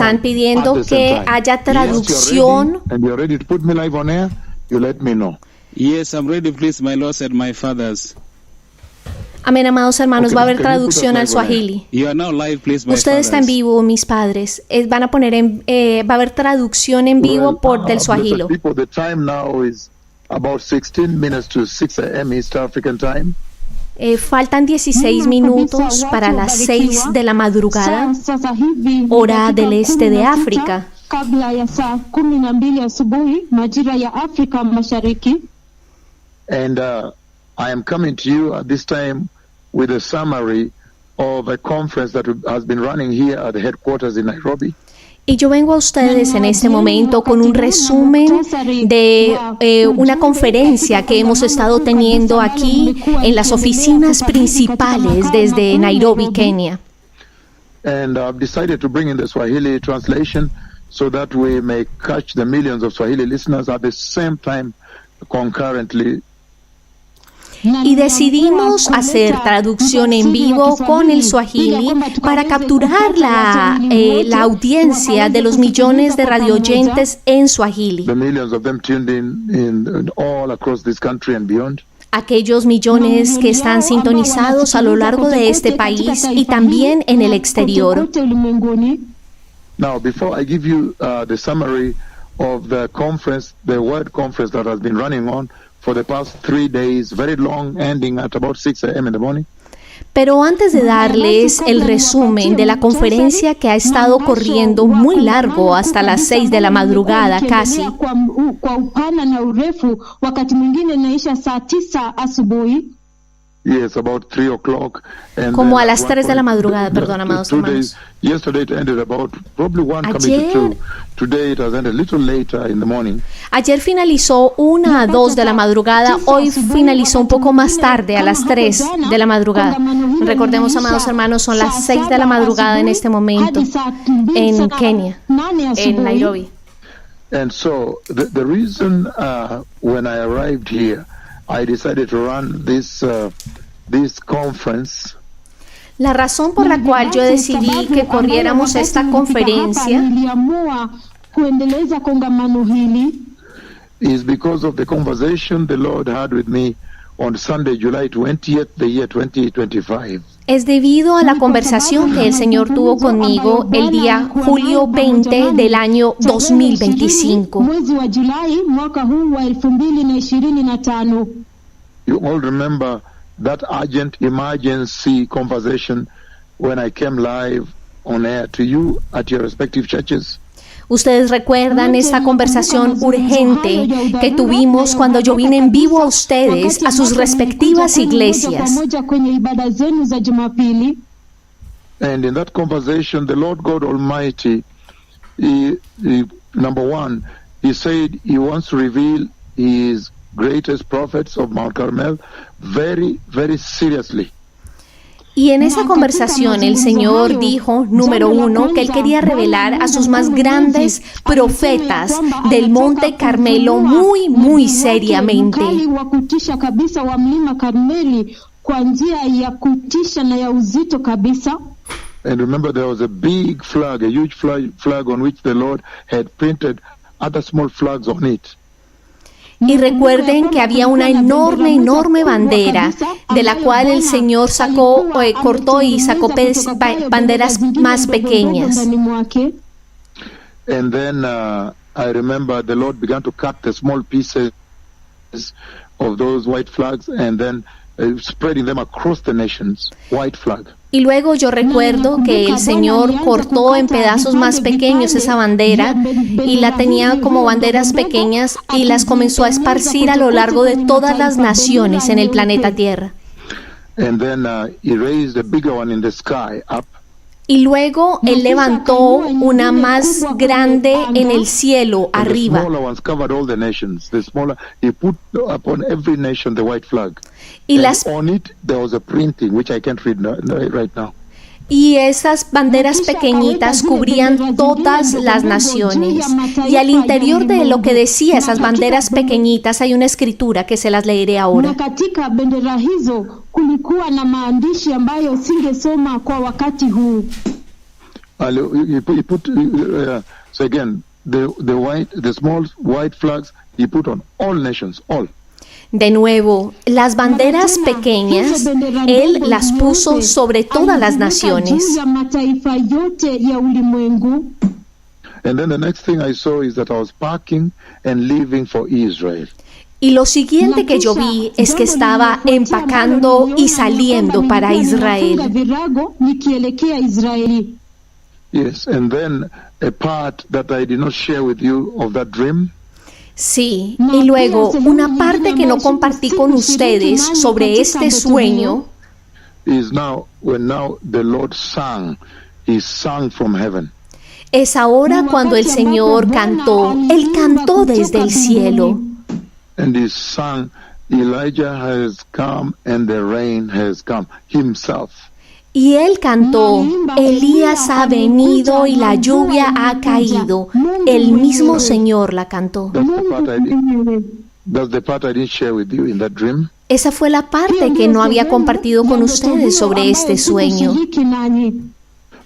están pidiendo que haya traducción. And you're ready to put me live on air, you let me know. Yes, I'm ready, please, my lords and my fathers. Amén, amados hermanos, Okay, va a haber can you put us traducción al live on air? Swahili. You are now live, please, my Usted está en fathers. vivo, mis padres. Van a poner va a haber traducción en vivo por del Swahili. Blessed people, the time now is about 16 minutes to 6 a.m. East African time. Faltan 16 minutos para las 6 de la madrugada, hora del este de África. Kabla ya saa 12 asubuhi majira ya Afrika Mashariki. And I am coming to you at this time with a summary of a conference that has been running here at the headquarters in Nairobi. Y yo vengo a ustedes en este momento con un resumen de una conferencia que hemos estado teniendo aquí en las oficinas principales desde Nairobi, Kenia. And I've decided to bring in the Swahili translation so that we may catch the millions of Swahili listeners at the same time concurrently. Y decidimos hacer traducción en vivo con el Swahili para capturar la audiencia de los millones de radioyentes en Swahili. The millions of them tuned in all across this country and beyond. Aquellos millones que están sintonizados a lo largo de este país y también en el exterior. Now, before I give you the summary of the conference, the Word Conference that has been running on for the past 3 days, very long, ending at about 6 a.m. in the morning. Pero antes de darles el resumen de la conferencia que ha estado corriendo muy largo hasta las 6 de la madrugada casi, Kwa upana na urefu wakati mwingine inaisha saa 9 asubuhi. Yes, about 3 o'clock. And como a then las at 3 de la 1 madrugada, point, perdón, amados 2 hermanos. days, yesterday it ended about probably 1 coming Ayer- to 2. Today it has ended a little later in the morning. Ayer finalizó 1 a 2 de la madrugada, hoy finalizó un poco más tarde, a las 3 de la madrugada. Recordemos, amados hermanos, son las 6 de la madrugada en este momento en Kenia, en Nairobi. And so the reason when I arrived here, I decided to run this conference. La razón por la cual yo decidí que corriéramos esta conferencia Niliamua kuendeleza kongamano hili is because of the conversation the Lord had with me on Sunday, July 20th, the year 2025. es debido a la conversación que el Señor tuvo conmigo el día julio 20 del año 2025. mwezi wa Julai mwaka huu wa 2025. You all remember that urgent emergency conversation when I came live on air to you at your respective churches? Ustedes recuerdan esta conversación urgente que tuvimos cuando yo vine en vivo a ustedes, a sus respectivas iglesias. Pamoja kwenye ibada zenu za Jumapili. And in that conversation, the Lord God Almighty, number one, He said He wants to reveal His greatest prophets of Mount Carmel very, very seriously. Y en esa conversación el Señor dijo, número 1, que Él quería revelar a sus más grandes profetas del Monte Carmelo muy, muy seriamente. Ukali wa kutisha kabisa wa mlima Karmeli kwa njia ya kutisha na ya uzito kabisa. And remember, there was a big flag, a huge flag on which the Lord had printed other small flags on it. Y recuerden que había una enorme bandera de la cual el Señor cortó y sacó banderas más pequeñas. And then I remember the Lord began to cut the small pieces of those white flags and then spreading them across the nations, white flag. Y luego yo recuerdo que el Señor cortó en pedazos más pequeños esa bandera y la tenía como banderas pequeñas y las comenzó a esparcir a lo largo de todas las naciones en el planeta Tierra. And then He raised a bigger one in the sky up. Y luego Él levantó una más grande en el cielo And the arriba. smaller ones covered all the nations. The smaller, He put upon every nation the white flag. Y And las on it there was a printing which I can't read right now. Y esas banderas pequeñitas cubrían todas las naciones. Y al interior de lo que decía esas banderas pequeñitas hay una escritura que se las leeré ahora. Na katika bendera hizo kulikuwa na maandishi ambayo singesoma kwa wakati huu. He put so again, the small white flags he put on all nations, all. De nuevo, las banderas pequeñas, él las puso sobre todas las naciones. And then the next thing I saw is that I was packing and leaving for Israel. Y lo siguiente que yo vi es que estaba empacando y saliendo para Israel. Yes, and then a part that I did not share with you of that dream. Sí, y luego una parte que no compartí con ustedes sobre este sueño Is now when the Lord sang, he sang from heaven. es ahora cuando el Señor cantó. Él cantó desde el cielo. And he sang, Elijah has come and the rain has come, himself. Y él cantó, Elías ha venido y la lluvia ha caído. El mismo Señor la cantó. That's the part I didn't share with you in that dream. Esa fue la parte que no había compartido con ustedes sobre este sueño.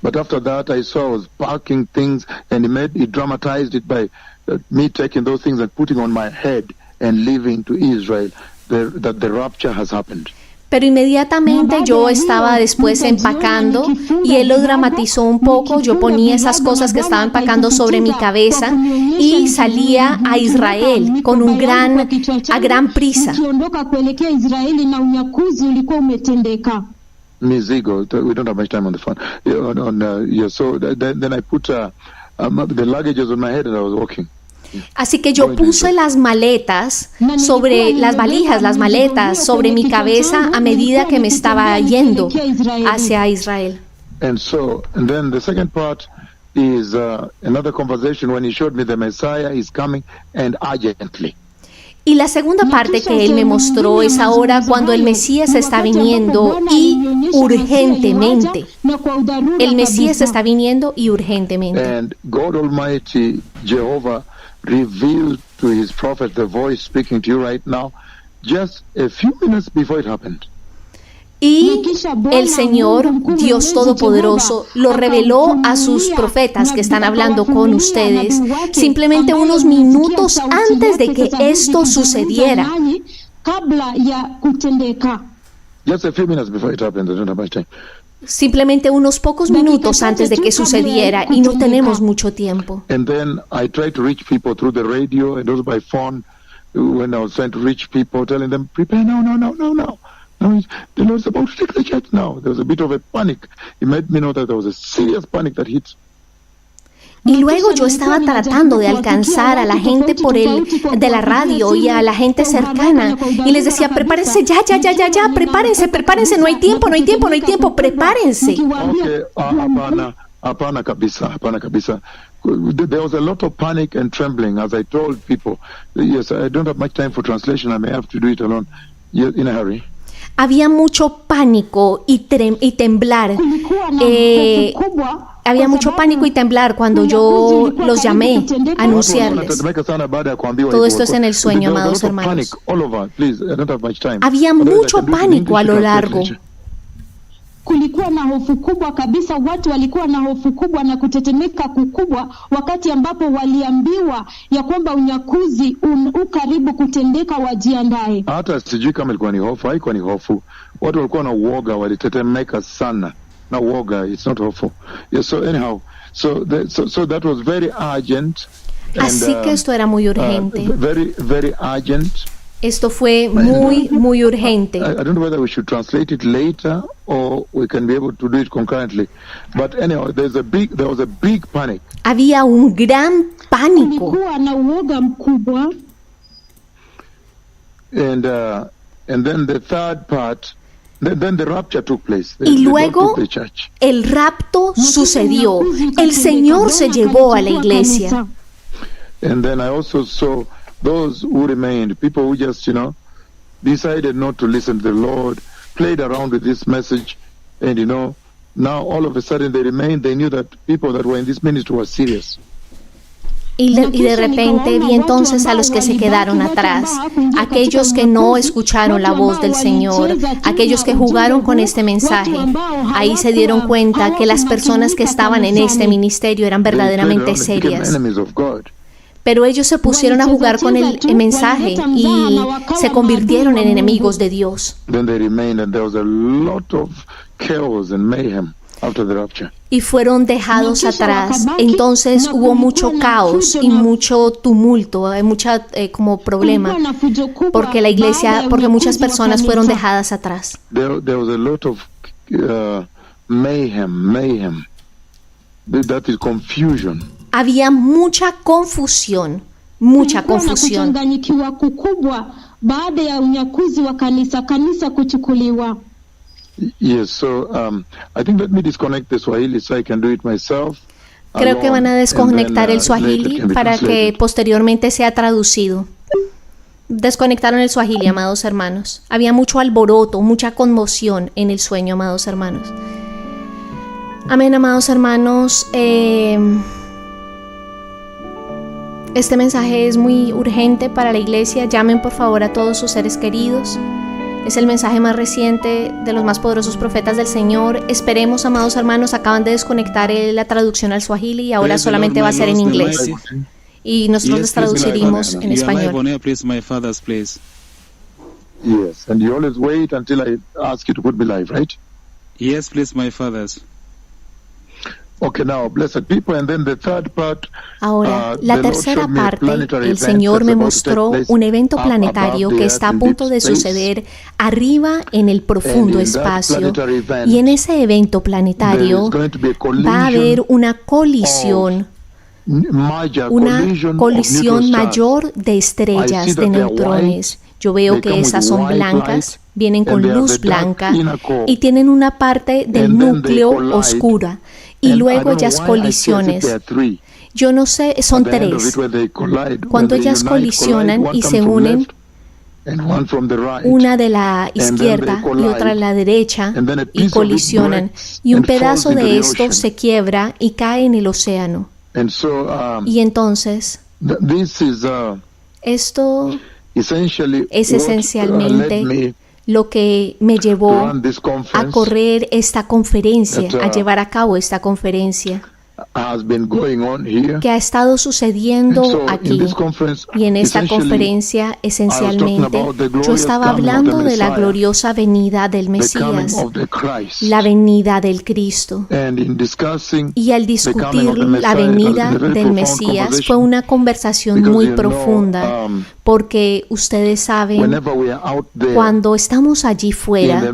But after that, I saw I was packing things, and he dramatized it by me taking those things and putting on my head and leaving to Israel, that the rapture has happened. Pero inmediatamente yo estaba después empacando y él lo dramatizó un poco. Yo ponía esas cosas que estaba empacando sobre mi cabeza y salía a Israel con a gran prisa. Mizigo, we don't have much time on the phone. So then I put the luggages on my head and I was walking. Así que yo puse las maletas sobre las valijas, las maletas sobre mi cabeza a medida que me estaba yendo hacia Israel. And then the second part is another conversation when he showed me the Messiah is coming and urgently. Y la segunda parte que él me mostró es ahora cuando el Mesías está viniendo y urgentemente. El Mesías está viniendo y urgentemente. And God Almighty, Jehovah, revealed to his prophet the voice speaking to you right now, just a few minutes before it happened. Y el Señor, Dios Todopoderoso, lo reveló a sus profetas que están hablando con ustedes simplemente unos minutos antes de que esto sucediera. Just a few minutes before it happened. I don't have much time. Simplemente unos pocos minutos antes de que sucediera y no tenemos mucho tiempo. And then I tried to reach people through the radio and also by phone when I was trying to reach people, telling them, prepare, no. No, the Lord's about to take the church now. There was a bit of a panic. It made me know that there was a serious panic that hit. Y luego yo estaba tratando de alcanzar a la gente de la radio y a la gente cercana y les decía, prepárense ya, prepárense, no hay tiempo, prepárense. Okay, hapana kabisa. There was a lot of panic and trembling as I told people. Yes, I don't have much time for translation. I may have to do it alone. In a hurry. Había mucho pánico y temblar. Había mucho pánico y temblar cuando yo los llamé a anunciarles. Todo esto es en el sueño, amados hermanos. Había mucho pánico a lo largo. Kulikuwa na hofu kubwa kabisa, watu walikuwa na hofu kubwa na kutetemeka kukubwa wakati ambapo waliambiwa ya kwamba unyakuzi ukaribu kutendeka, wajiandae. Hata sijui kama ilikuwa ni hofu, haikuwa ni hofu. Watu walikuwa na uoga, walitetemeka sana. Na uoga, it's not hofu. Yes, so anyhow, so that was very urgent. Así que esto era muy urgente. Very urgent. Esto fue muy urgente. I don't know whether we should translate it later or we can be able to do it concurrently. But anyhow, there was a big panic. Había un gran pánico. Kulikuwa na uoga mkubwa. And then the third part, then the rapture took place. Y luego el rapto sucedió. El Señor se llevó a la iglesia. And then I also saw those who remained, people who just, decided not to listen to the Lord, played around with this message, and, now all of a sudden they remained. They knew that people that were in this ministry were serious. Y de repente vi entonces a los que se quedaron atrás, aquellos que no escucharon la voz del Señor, aquellos que jugaron con este mensaje. Ahí se dieron cuenta que las personas que estaban en este ministerio eran verdaderamente serias. Pero ellos se pusieron a jugar con el mensaje y se convirtieron en enemigos de Dios. Y fueron dejados atrás. Entonces hubo mucho caos y mucho tumulto, mucha como problema, porque la iglesia, porque muchas personas fueron dejadas atrás. There was a lot of mayhem. That is confusion. Había mucha confusión. Kuchanganyikiwa kukubwa baada ya unyakuzi wa kanisa kuchukuliwa. Yes, so I think let me disconnect the Swahili so I can do it myself. Creo que van a desconectar el Swahili para que posteriormente sea traducido. Desconectaron el Swahili, amados hermanos. Había mucho alboroto, mucha conmoción en el sueño, amados hermanos. Amén, amados hermanos. Este mensaje es muy urgente para la iglesia. Llamen por favor a todos sus seres queridos. Es el mensaje más reciente de los más poderosos profetas del Señor. Esperemos, amados hermanos, acaban de desconectar la traducción al Swahili y ahora solamente va a ser en inglés. Y nosotros les traduciremos en español. Yes, and you always wait until I ask you to put me live, right? Yes, please, my fathers. Okay, now, blessed people, and then the third part. Ahora, la tercera parte, el Señor me mostró un evento planetario que está a punto de suceder arriba en el profundo espacio. Y en ese evento planetario va a haber una colisión mayor de estrellas, de neutrones. Yo veo que esas son blancas, vienen con luz blanca y tienen una parte del núcleo oscura. Y luego ellas colisiones. Yo no sé, son tres. Cuando ellas colisionan y se unen, una de la izquierda y otra de la derecha, y colisionan, y un pedazo de esto se quiebra y cae en el océano. Y entonces, esto es esencialmente lo que me llevó a correr esta conferencia, a llevar a cabo esta conferencia que ha estado sucediendo aquí. Y en esta conferencia, esencialmente, yo estaba hablando de la gloriosa venida del Mesías, la venida del Cristo. Y al discutir la venida del Mesías fue una conversación muy profunda, porque ustedes saben, cuando estamos allí fuera,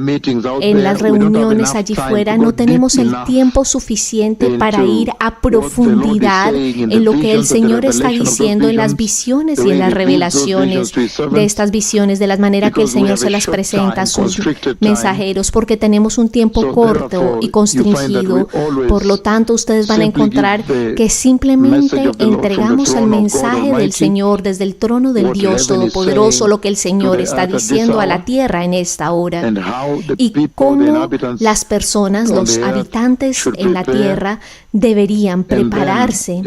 en las reuniones allí fuera, no tenemos el tiempo suficiente para ir a profundidad en lo que el Señor está diciendo en las visiones y en las revelaciones de estas visiones, de la manera que el Señor se las presenta a sus mensajeros, porque tenemos un tiempo corto y constringido. Por lo tanto, ustedes van a encontrar que simplemente entregamos el mensaje del Señor desde el trono del Dios Todopoderoso, lo que el Señor está diciendo a la tierra en esta hora, y cómo las personas, los habitantes en la tierra, deberían prepararse.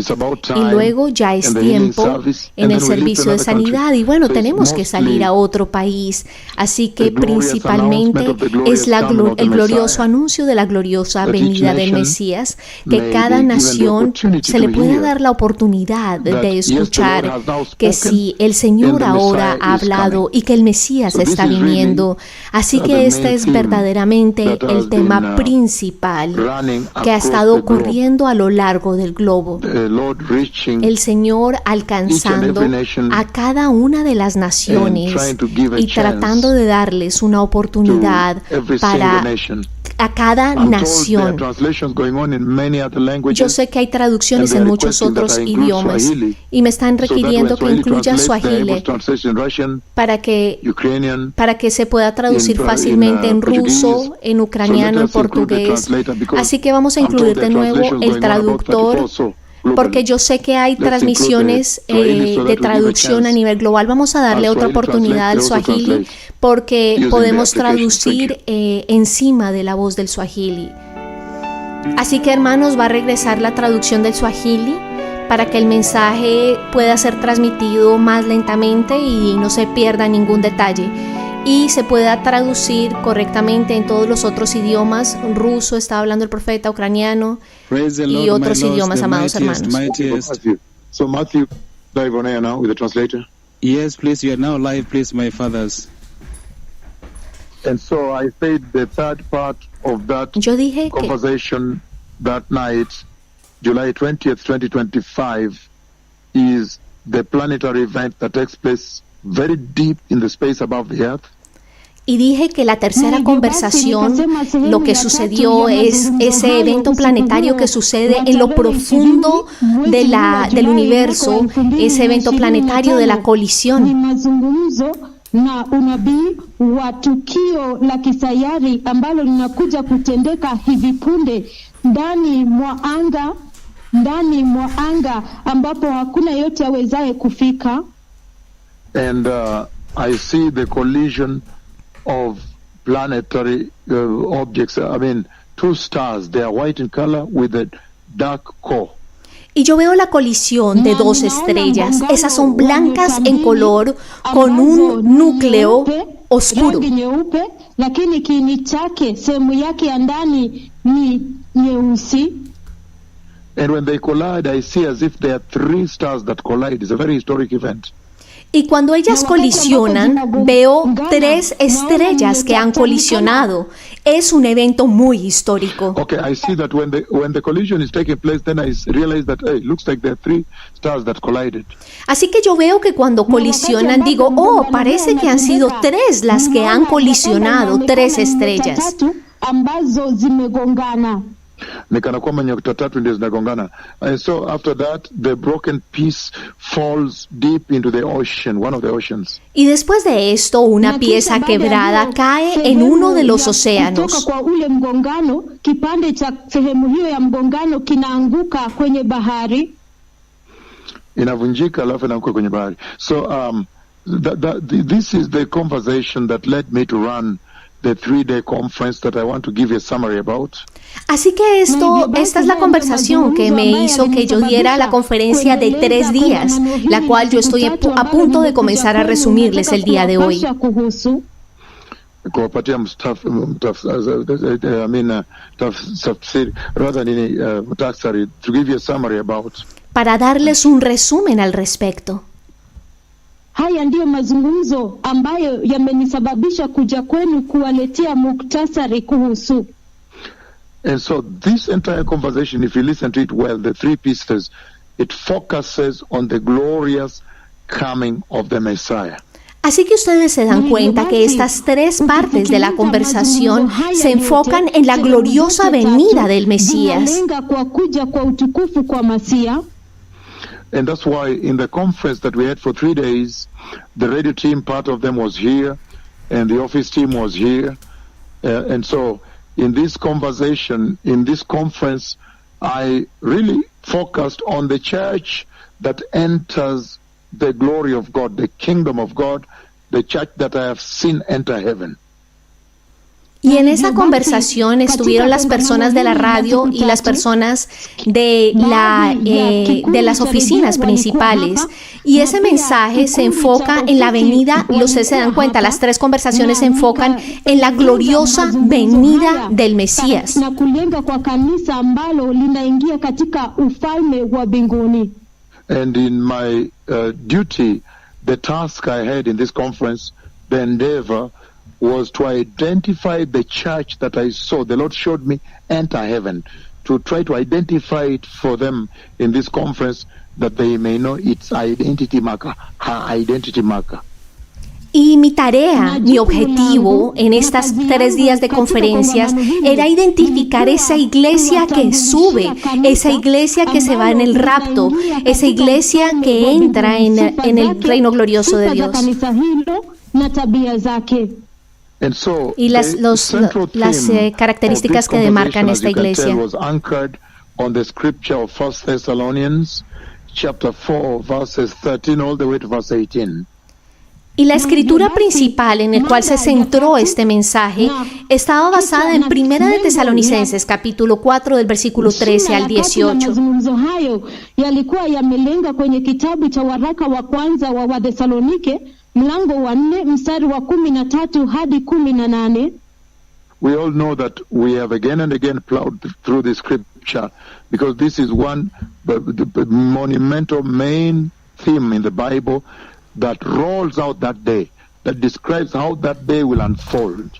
Y luego ya es tiempo en el servicio de sanidad, y bueno, tenemos que salir a otro país. Así que principalmente es el glorioso anuncio de la gloriosa venida del Mesías, que cada nación se le pueda dar la oportunidad de escuchar que si el Señor ahora ha hablado y que el Mesías está viniendo. Así que este es verdaderamente el tema principal que ha estado ocurriendo a lo largo del globo. El Señor alcanzando a cada una de las naciones y tratando de darles una oportunidad para a cada nación. Yo sé que hay traducciones en muchos otros idiomas y me están requiriendo que incluya Swahili para que se pueda traducir fácilmente en ruso, en ucraniano, en portugués. Así que vamos a incluir de nuevo el traductor, porque yo sé que hay transmisiones de traducción a nivel global. Vamos a darle otra oportunidad al Swahili, porque podemos traducir encima de la voz del Swahili. Así que, hermanos, va a regresar la traducción del Swahili para que el mensaje pueda ser transmitido más lentamente y no se pierda ningún detalle y se pueda traducir correctamente en todos los otros idiomas. Ruso estaba hablando el profeta, ucraniano y otros idiomas, amados hermanos. So Matthew, live on air now with the translator. Yes, please, you are now live, please, my fathers. And so I said the third part of that Yo dije que conversation that night, July 20th, 2025, is the planetary event that takes place very deep in the space above the earth. Y dije que la tercera conversación, lo que sucedió es ese evento planetario que sucede en lo profundo del universo, ese evento planetario de la colisión. Na unabii wa tukio la kisayari ambalo linakuja kutendeka hivi punde ndani mwa anga ambapo hakuna yote awezaye kufika. And I see the collision of planetary objects. I mean, two stars. They are white in color with a dark core. Y yo veo la colisión de dos estrellas. Esas son blancas en color con un núcleo oscuro. Lakini kiini chake sehemu yake ya ndani ni nyeusi. And when they collide, I see as if there are three stars that collide. It's a very historic event. Y cuando ellas colisionan, veo tres estrellas que han colisionado. Es un evento muy histórico. Okay, I see that when the collision is taking place, then I realize that it looks like there are three stars that collided. Así que yo veo que cuando colisionan, digo, parece que han sido tres las que han colisionado, tres estrellas. Ambazo zimegongana. And so after that, the broken piece falls deep into the ocean, one of the oceans. Y después de esto, una pieza quebrada cae en uno de los océanos. Kwa ule mgongano, kipande cha sehemu hiyo ya mgongano kinaanguka kwenye bahari. Inavunjika alafu inaanguka kwenye bahari. So this is the conversation that led me to run the 3-day conference that I want to give you a summary about. Así que esta es la conversación que me hizo que yo diera la conferencia de 3 días, la cual yo estoy a punto de comenzar a resumirles el día de hoy. Para darles un resumen al respecto. Haya ndiyo mazungumzo ambayo yamenisababisha kuja kwenu kuwaletea muktasari kuhusu. And so this entire conversation, if you listen to it well, the 3 pieces, it focuses on the glorious coming of the Messiah. Así que ustedes se dan cuenta que estas 3 partes de la conversación se enfocan en la gloriosa venida del Mesías. And that's why in the conference that we had for 3 days, the radio team, part of them was here, and the office team was here. And so in this conversation, in this conference, I really focused on the church that enters the glory of God, the kingdom of God, the church that I have seen enter heaven. Y en esa conversación estuvieron las personas de la radio y las personas de las oficinas principales. Y ese mensaje se enfoca en la venida, y ustedes se dan cuenta, las 3 conversaciones se enfocan en la gloriosa venida del Mesías. Na kulenga kwa kanisa ambalo linaingia katika ufalme wa mbinguni. And in my duty, the task I had in this conference, the endeavor was to identify the church that I saw. The Lord showed me enter heaven, to try to identify it for them in this conference, that they may know its identity marker, her identity marker. Y mi tarea, mi objetivo en estas 3 días de conferencias era identificar esa iglesia que sube, esa iglesia que se va en el rapto, esa iglesia que entra en el reino glorioso de Dios. Y las características que demarcan esta iglesia. Y la escritura principal en la cual se centró este mensaje estaba basada en 1 de Tesalonicenses, capítulo 4, del versículo 13 al 18. Mazungumzo hayo yalikuwa yamelenga kwenye kitabu cha waraka wa kwanza wa Wathesalonike mlango wa 4 mstari wa 13 hadi 18. We all know that we have again and again plowed through the scripture because this is one the monumental main theme in the Bible that rolls out that day, that describes how that day will unfold.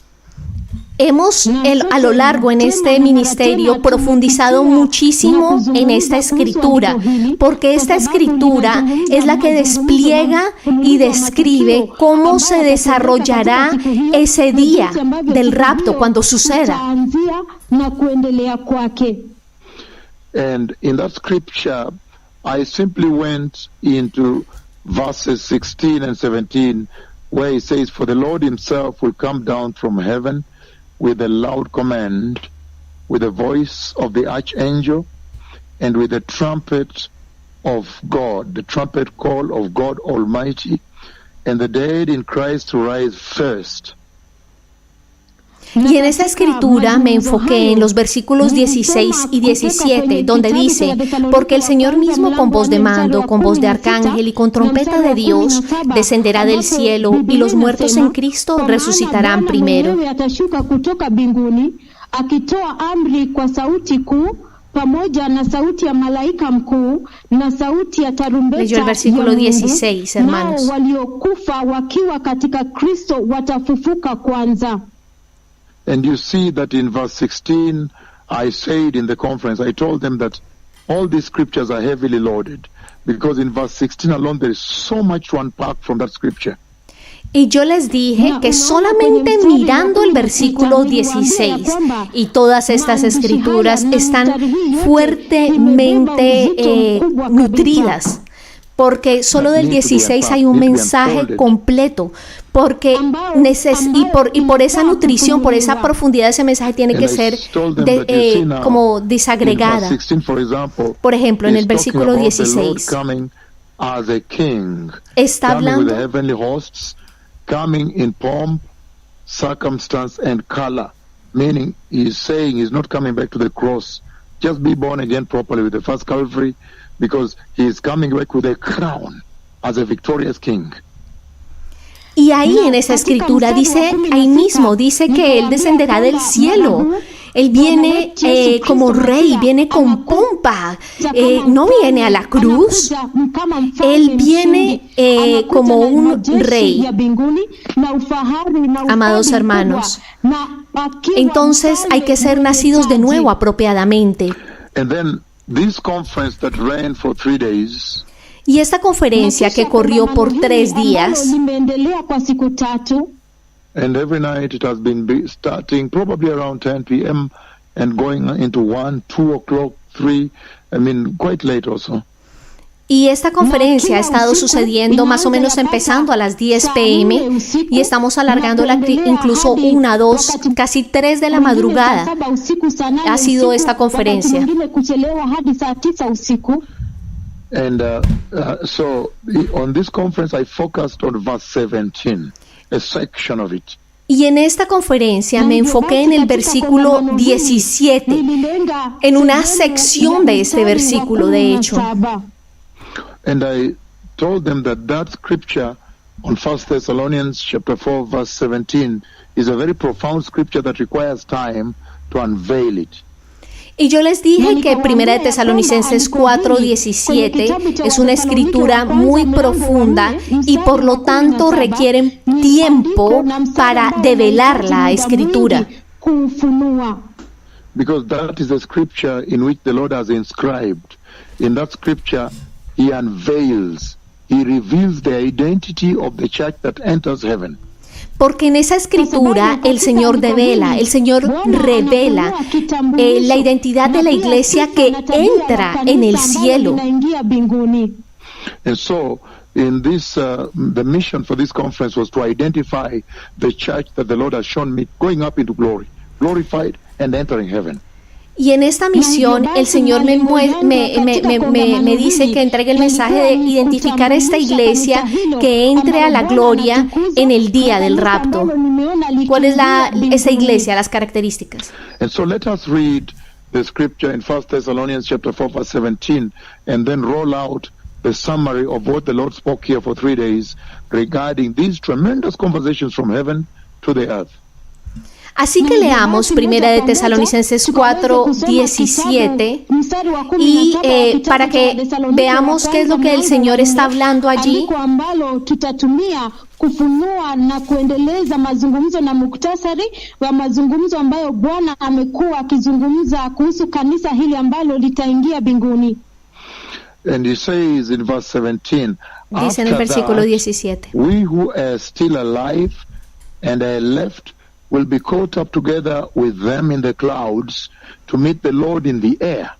Hemos a lo largo en este ministerio profundizado muchísimo en esta escritura, porque esta escritura es la que despliega y describe cómo se desarrollará ese día del rapto cuando suceda. And in that scripture, I simply went into verses 16 and 17, where he says, "For the Lord himself will come down from heaven with a loud command, with the voice of the archangel, and with the trumpet of God, the trumpet call of God Almighty, and the dead in Christ to rise first." Y en esa escritura me enfoqué en los versículos 16 y 17, donde dice, porque el Señor mismo con voz de mando, con voz de arcángel y con trompeta de Dios descenderá del cielo, y los muertos en Cristo resucitarán primero. Akitoa amri kwa sauti kuu pamoja na sauti ya malaika mkuu na sauti ya tarumbeta. Leyó el versículo 16, hermanos. Nao waliokufa wakiwa katika Kristo watafufuka kwanza. And you see that in verse 16, I said in the conference, I told them that all these scriptures are heavily loaded, because in verse 16 alone there is so much to unpack from that scripture. Y yo les dije que solamente mirando el versículo 16 y todas estas escrituras están fuertemente nutridas, porque solo del 16 hay un mensaje completo, porque y por esa nutrición, por esa profundidad, ese mensaje tiene que ser como desagregada. Por ejemplo, en el versículo 16 está hablando coming in pomp, circumstance, and color, meaning he's saying he's not coming back to the cross. Just be born again properly with the first Calvary, because he is coming back with a crown as a victorious king. Y ahí en esa escritura dice, ahí mismo dice que él descenderá del cielo. Él viene como rey, viene con pompa, no viene a la cruz, él viene como un rey. Amados hermanos, entonces hay que ser nacidos de nuevo apropiadamente. And then this conference that ran for 3 days, y esta conferencia que corrió por 3 días, and every night it has been starting probably around 10 p.m. and going into 1, 2 o'clock, 3, quite late also. Y esta conferencia ha estado sucediendo más o menos empezando a las 10 p.m. y estamos alargándola incluso 1, 2, casi 3 de la madrugada. Ha sido esta conferencia. And so on this conference I focused on verse 17, a section of it. Y en esta conferencia me enfoqué en el versículo 17, en una sección de este versículo, de hecho. And I told them that scripture on 1 Thessalonians chapter 4 verse 17 is a very profound scripture that requires time to unveil it. Y yo les dije que 1 de Tesalonicenses 4:17 es una escritura muy profunda y por lo tanto requiere tiempo para develar la escritura. Because that is the scripture in which the Lord has inscribed. In that scripture, he unveils, he reveals the identity of the church that enters heaven. Porque en esa escritura el Señor devela, el Señor revela la identidad de la iglesia que entra en el cielo. And so, in this, the mission for this conference was to identify the church that the Lord has shown me going up into glory, glorified and entering heaven. Y en esta misión el Señor me dice que entregue el mensaje de identificar esta iglesia que entre a la gloria en el día del rapto. ¿Cuál es esa iglesia, las características? And so let us read the scripture in 1 Thessalonians chapter 4 verse 17 and then roll out the summary of what the Lord spoke here for 3 days regarding these tremendous conversations from heaven to the earth. Así que leamos Primera de Tesalonicenses 4:17 y para que veamos qué es lo que el Señor está hablando allí. Ambalo tutatumia kufunua na kuendeleza mazungumzo na muktasari wa mazungumzo ambayo Bwana amekuwa akizungumza kuhusu kanisa hili ambalo litaingia mbinguni. And he says in verse 17, dice en el versículo 17, we who are still alive and are left will be caught up together with them in the clouds to meet the Lord in the air.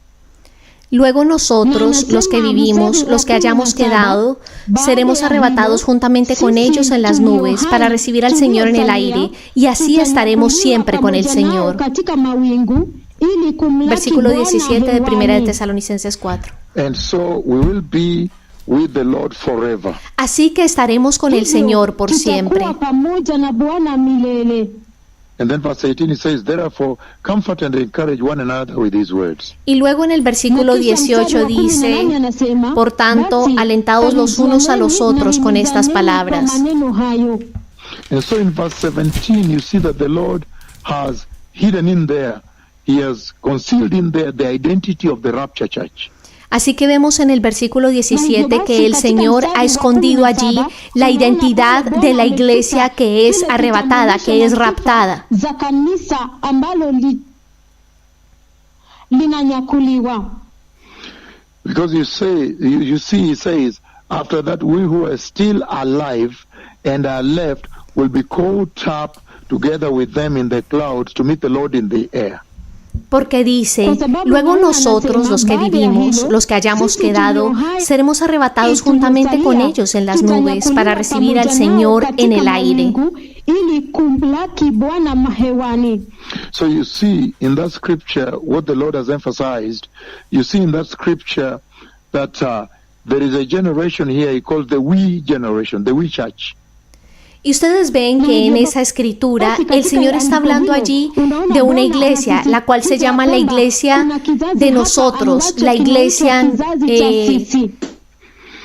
Luego nosotros, los que vivimos, los que hayamos quedado, seremos arrebatados juntamente con ellos en las nubes para recibir al Señor en el aire, y así estaremos siempre con el Señor. Versículo 17 de Primera de Tesalonicenses 4. And so we will be with the Lord forever. Así que estaremos con el Señor por siempre. And then verse 18 it says, therefore comfort and encourage one another with these words. Y luego en el versículo 18 dice, por tanto, alentaos los unos a los otros con estas palabras. And so in verse 17 you see that the Lord has hidden in there, he has concealed in there the identity of the rapture church. Así que vemos en el versículo 17 que el Señor ha escondido allí la identidad de la iglesia que es arrebatada, que es raptada. Because you see, he says, after that we who are still alive and are left will be caught up together with them in the clouds to meet the Lord in the air. Porque dice, luego nosotros, los que vivimos, los que hayamos quedado, seremos arrebatados juntamente con ellos en las nubes para recibir al Señor en el aire. So you see in that scripture what the Lord has emphasized. You see in that scripture that there is a generation here he calls the we generation, the we church. Y ustedes ven que en esa escritura el Señor está hablando allí de una iglesia, la cual se llama la iglesia de nosotros, la iglesia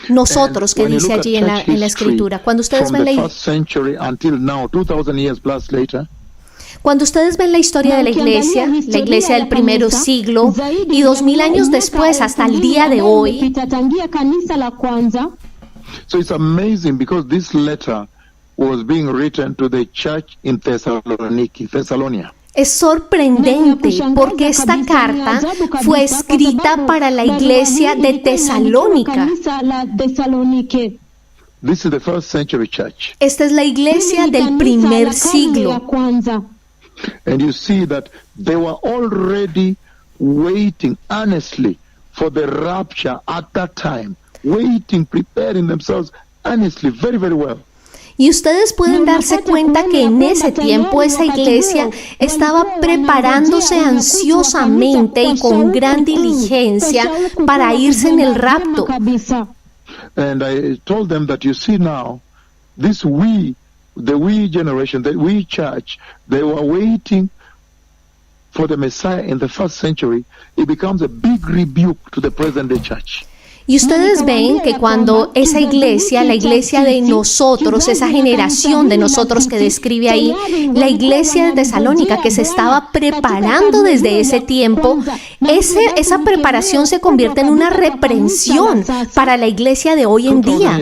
nosotros que dice allí en la escritura. Cuando ustedes ven la historia de la iglesia del primer siglo y 2000 años después hasta el día de hoy. So it's amazing because this letter was being written to the church in Thessalonica. Es sorprendente porque esta carta fue escrita para la iglesia de Tesalónica. This is the first century church. Esta es la iglesia del primer siglo. And you see that they were already waiting earnestly for the rapture at that time, waiting, preparing themselves earnestly, very, very well. Y ustedes pueden darse cuenta que en ese tiempo esa iglesia estaba preparándose ansiosamente y con gran diligencia para irse en el rapto. And I told them that you see now, this the we generation, the we church, they were waiting for the Messiah in the first century. It becomes a big rebuke to the present day church. Y ustedes ven que cuando esa iglesia, la iglesia de nosotros, esa generación de nosotros que describe ahí, la iglesia de Tesalónica que se estaba preparando desde ese tiempo, esa preparación se convierte en una reprensión para la iglesia de hoy en día,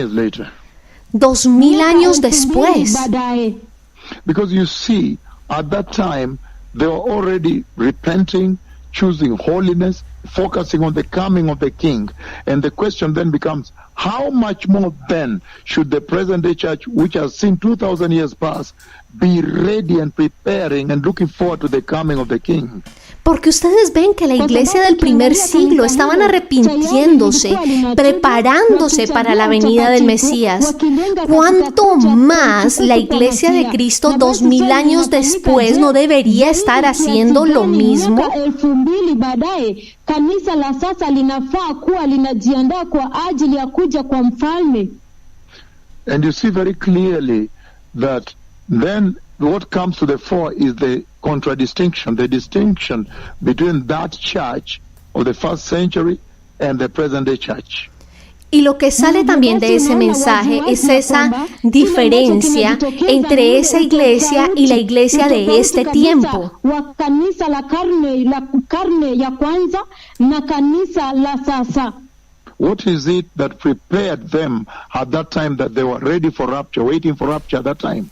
2000 años después. Because you see, at that time, they were already repenting, choosing holiness, focusing on the coming of the King. And the question then becomes, how much more then should the present day church, which has seen 2,000 years pass, be ready and preparing and looking forward to the coming of the King. Porque ustedes ven que la iglesia del primer siglo estaban arrepintiéndose, preparándose para la venida del Mesías. ¿Cuánto más la iglesia de Cristo 2000 años después no debería estar haciendo lo mismo? Kanisa la sasa linafaa kuwa linajiandaa kwa ajili ya kuja kwa mfalme. And you see very clearly that then what comes to the fore is the contradistinction, the distinction between that church of the first century and the present day church. Y lo que sale también de ese mensaje es esa diferencia entre esa iglesia y la iglesia de este tiempo. Kanisa la karne ya kwanza na kanisa la sasa. What is it that prepared them at that time that they were ready for rapture, waiting for rapture at that time?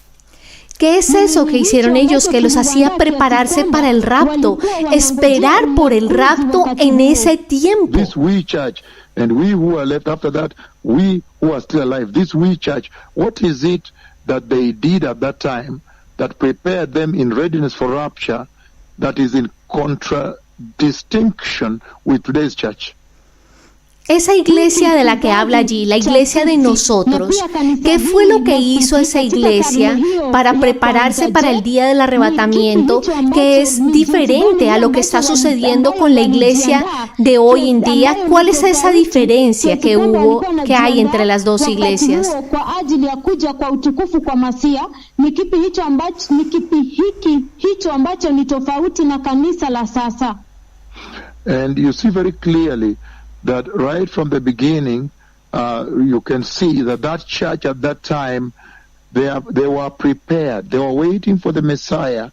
¿Qué es eso que hicieron ellos que los hacía prepararse para el rapto, esperar por el rapto en ese tiempo? This we church and we who are left after that, we who are still alive, this we church, what is it that they did at that time that prepared them in readiness for rapture that is in contradistinction with today's church? Esa iglesia de la que habla allí, la iglesia de nosotros, ¿qué fue lo que hizo esa iglesia para prepararse para el día del arrebatamiento, que es diferente a lo que está sucediendo con la iglesia de hoy en día? ¿Cuál es esa diferencia que hay entre las dos iglesias? And you see very clearly that right from the beginning, you can see that church at that time, they were prepared. They were waiting for the Messiah,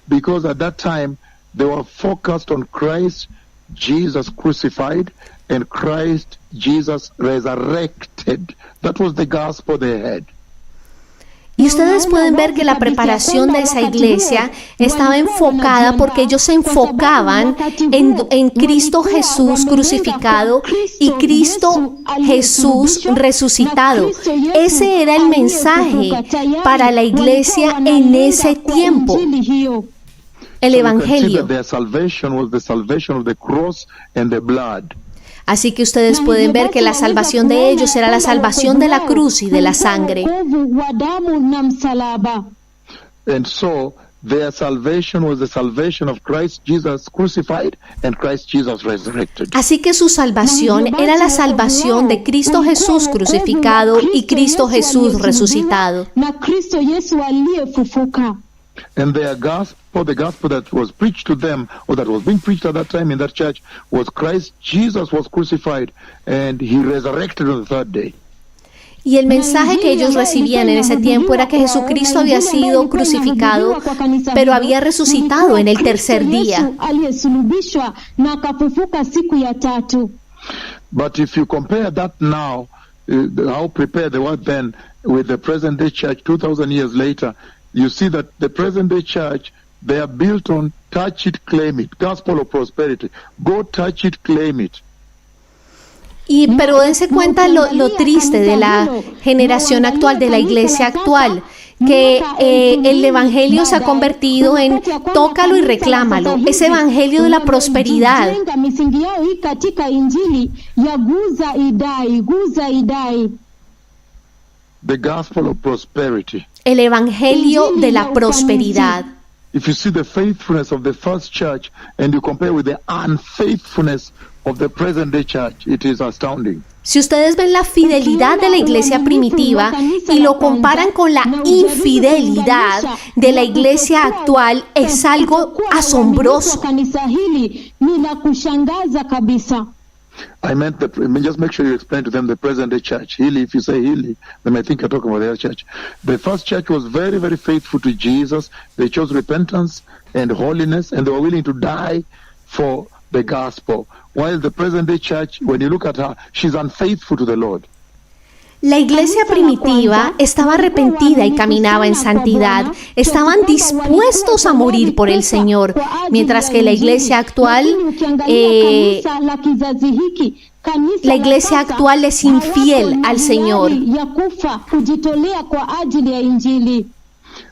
because at that time they were focused on Christ Jesus crucified and Christ Jesus resurrected. That was the gospel they had. Y ustedes pueden ver que la preparación de esa iglesia estaba enfocada porque ellos se enfocaban en Cristo Jesús crucificado y Cristo Jesús resucitado. Ese era el mensaje para la iglesia en ese tiempo. El Evangelio. Así que ustedes pueden ver que la salvación de ellos era la salvación de la cruz y de la sangre. And so their salvation was the salvation of Christ Jesus crucified and Christ Jesus resurrected. Así que su salvación era la salvación de Cristo Jesús crucificado y Cristo Jesús resucitado. And their gospel, the gospel that was preached to them, or that was being preached at that time in that church, was Christ Jesus was crucified and he resurrected on the third day. Y el mensaje que ellos recibían en ese tiempo era que Jesucristo había sido crucificado, pero había resucitado en el tercer día. But if you compare that now, how prepared they were then with the present day church 2,000 years later, you see that the present day church, they are built on touch it, claim it, gospel of prosperity. Go touch it, claim it. Pero dense cuenta lo triste de la generación actual, de la iglesia actual, que el evangelio se ha convertido en tócalo y reclámalo, ese evangelio de la prosperidad. The gospel of prosperity. El evangelio de la prosperidad. If you see the faithfulness of the first church and you compare with the unfaithfulness of the present day church, it is astounding. Si ustedes ven la fidelidad de la iglesia primitiva y lo comparan con la infidelidad de la iglesia actual, es algo asombroso. I meant just make sure you explain to them the present day church. Healy, if you say Healy, they may think you're talking about their church. The first church was very, very faithful to Jesus. They chose repentance and holiness, and they were willing to die for the gospel. While the present day church, when you look at her, she's unfaithful to the Lord. La iglesia primitiva estaba arrepentida y caminaba en santidad. Estaban dispuestos a morir por el Señor, mientras que la iglesia actual es infiel al Señor.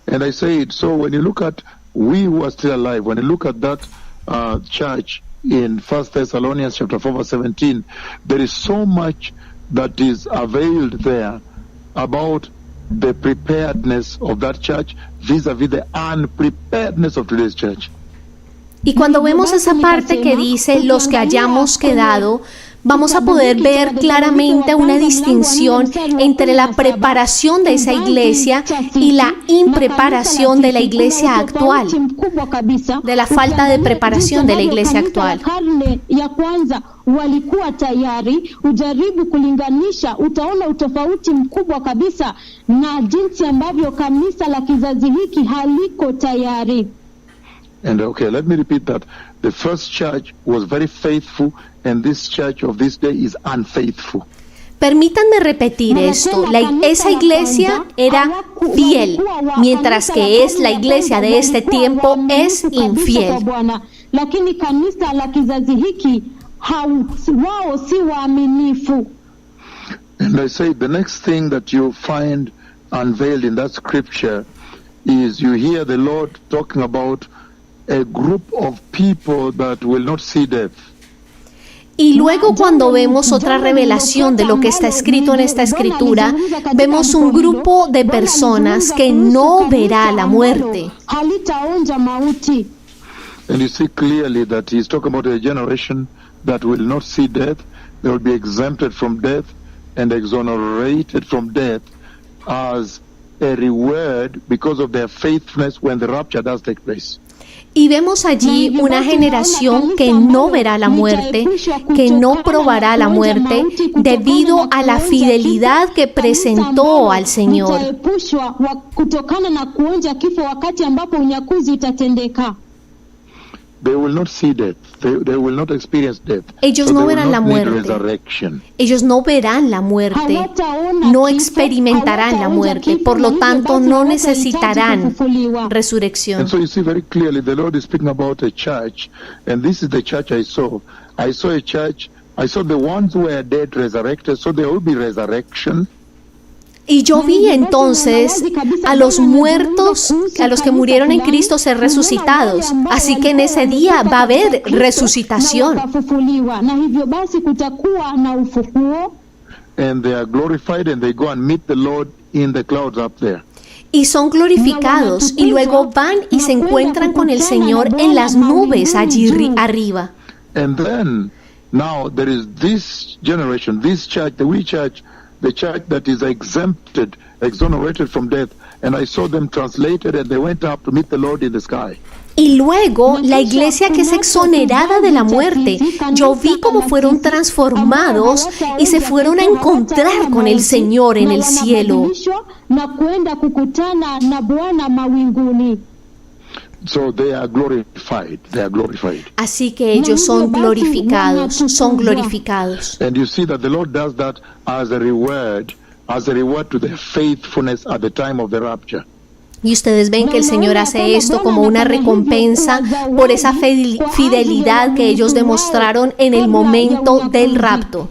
And I said, so when you look at we who are still alive, when you look at that church in 1 Thessalonians chapter 4 verse 17, there is so much that is availed there about the preparedness of that church vis-a-vis the unpreparedness of today's church. Y cuando vemos esa parte que dice los que hayamos quedado, vamos a poder ver claramente una distinción entre la preparación de esa iglesia y la impreparación de la iglesia actual, de la falta de preparación de la iglesia actual. Walikuwa tayari, ujaribu kulinganisha, utaona utofauti mkubwa kabisa na jinsi ambavyo kanisa la kizazi hiki haliko tayari. And okay, let me repeat that. The first church was very faithful, and this church of this day is unfaithful. Permítanme repetir esto, esa iglesia era fiel, mientras que la iglesia de este tiempo es infiel. Lakini kanisa la kizazi hiki wao si waaminifu. And I say the next thing that you find unveiled in that scripture is you hear the Lord talking about a group of people that will not see death. Y luego cuando vemos otra revelación de lo que está escrito en esta escritura, vemos un grupo de personas que no verá la muerte. And you see clearly that he's talking about a generation that will not see death. They will be exempted from death and exonerated from death as a reward because of their faithfulness when the rapture does take place. Y vemos allí una generación que no verá la muerte, que no probará la muerte, debido a la fidelidad que presentó al Señor. They will not see death. They will not experience death. Ellos no verán la muerte. Ellos no verán la muerte. No experimentarán la muerte. Por lo tanto, no necesitarán resurrección. And so you see very clearly the Lord is speaking about a church, and this is the church I saw. I saw a church. I saw the ones who were dead resurrected, so there will be resurrection. Y yo vi entonces a los muertos, a los que murieron en Cristo ser resucitados. Así que en ese día va a haber resucitación. And they are glorified and they go and meet the Lord in the clouds up there. Y son glorificados y luego van y se encuentran con el Señor en las nubes allí arriba. And then now there is this generation, this church, the we church, the church that is exempted, exonerated from death, and I saw them translated and they went up to meet the Lord in the sky. Y luego la iglesia que es exonerada de la muerte, yo vi cómo fueron transformados y se fueron a encontrar con el Señor en el cielo. So they are glorified. They are glorified. Así que ellos son glorificados, son glorificados. And you see that the Lord does that as a reward to their faithfulness at the time of the rapture. Y ustedes ven que el Señor hace esto como una recompensa por esa fidelidad que ellos demostraron en el momento del rapto.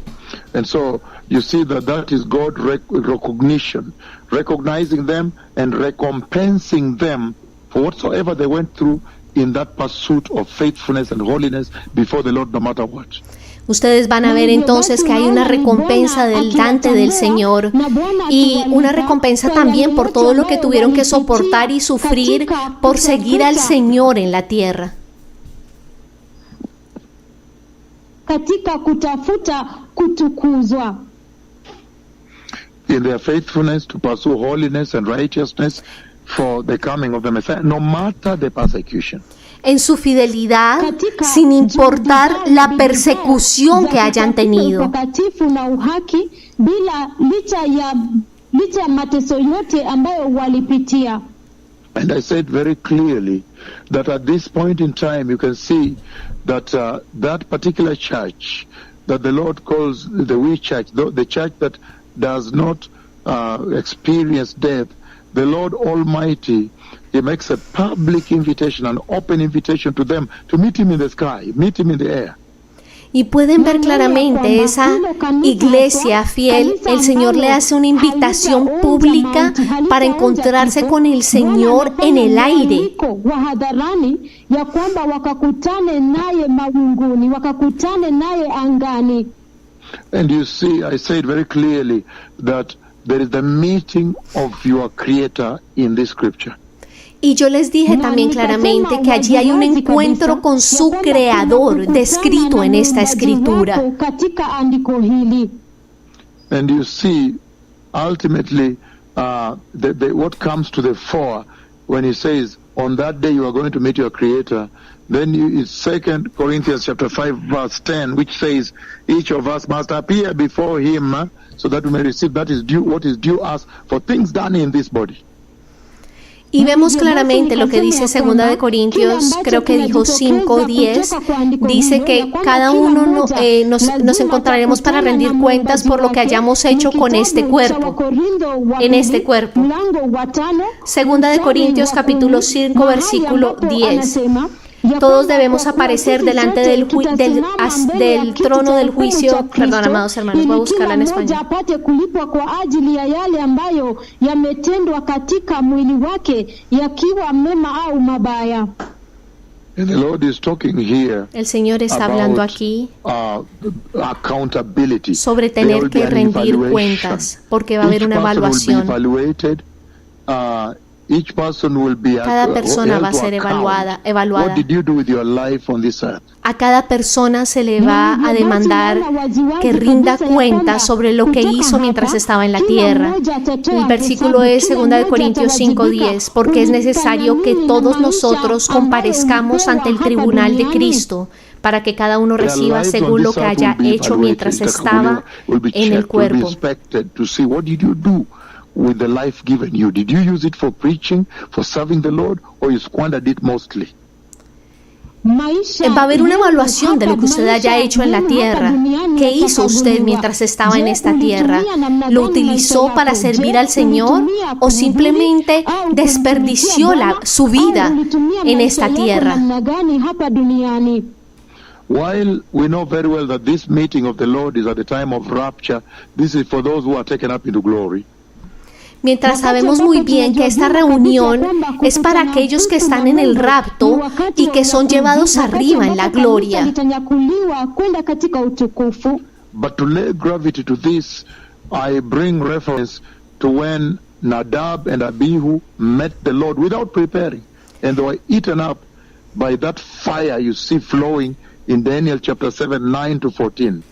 And so you see that is God recognition, recognizing them and recompensing them for whatsoever they went through in that pursuit of faithfulness and holiness before the Lord, no matter what. Ustedes van a ver entonces que hay una recompensa delante del Señor y una recompensa también por todo lo que tuvieron que soportar y sufrir por seguir al Señor en la tierra. Katika kutafuta kutukuzwa. In their faithfulness to pursue holiness and righteousness for the coming of the Messiah, no matter the persecution. En su fidelidad, sin importar la persecución que hayan tenido. And I said very clearly that at this point in time, you can see that that particular church that the Lord calls the we church, the church that does not experience death, the Lord Almighty, He makes a public invitation, an open invitation to them to meet Him in the sky, meet Him in the air. Y pueden ver claramente esa iglesia fiel. El Señor le hace una invitación pública para encontrarse con el Señor en el aire. Wa hadharani ya kwamba wakakutane naye mawinguni, wakakutane naye angani. And you see, I say it very clearly that there is the meeting of your Creator in this scripture. Y yo les dije también claramente que allí hay un encuentro con su Creador descrito en esta escritura. And you see, ultimately, what comes to the fore when he says, on that day you are going to meet your Creator. Then it's 2 Corinthians chapter 5 verse 10, which says, each of us must appear before him so that we may receive what is due us for things done in this body. Y vemos claramente lo que dice 2 de Corintios, creo que dijo 5:10, dice que cada uno nos encontraremos para rendir cuentas por lo que hayamos hecho con este cuerpo, en este cuerpo. 2 de Corintios capítulo 5 versículo 10. Todos debemos aparecer delante del trono del juicio. Perdón, amados hermanos, voy a buscarla en español. Apate kulipwa kwa ajili ya yale ambayo yametendwa katika mwili wake, yakiwa mema au mabaya. And the Lord is talking here. El Señor está hablando aquí accountability. Sobre tener que rendir cuentas, porque va a haber una evaluación. Cada persona va a ser evaluada. A cada persona se le va a demandar que rinda cuenta sobre lo que hizo mientras estaba en la tierra. El versículo es 2 de Corintios 5:10, porque es necesario que todos nosotros comparezcamos ante el tribunal de Cristo, para que cada uno reciba según lo que haya hecho mientras estaba en el cuerpo. With the life given you, did you use it for preaching, for serving the Lord, or you squandered it mostly? Va a haber una evaluación de lo que usted haya hecho en la tierra. ¿Qué hizo usted mientras estaba en esta tierra? ¿Lo utilizó para servir al Señor o simplemente desperdició su vida en esta tierra? While we know very well that this meeting of the Lord is at the time of rapture, this is for those who are taken up into glory. Mientras sabemos muy bien que esta reunión es para aquellos que están en el rapto y que son llevados arriba en la gloria. But to lay gravity to this, I bring reference to when Nadab and Abihu met the Lord without preparing, and they were eaten up by that fire you see flowing in Daniel chapter 7, 9 to 14.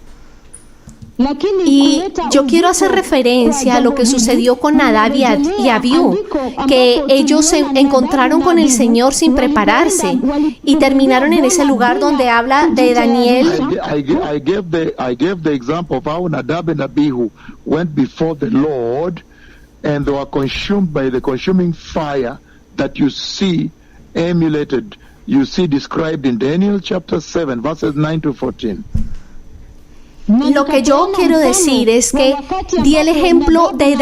Y yo quiero hacer referencia a lo que sucedió con Nadab y Abiú, que ellos se encontraron con el Señor sin prepararse y terminaron en ese lugar donde habla de Daniel. I gave the example of how Nadab and Abihu went before the Lord and they were consumed by the consuming fire that you see emulated, you see described in Daniel chapter 7 verses 9 to 14. Lo que yo quiero decir es que di el ejemplo de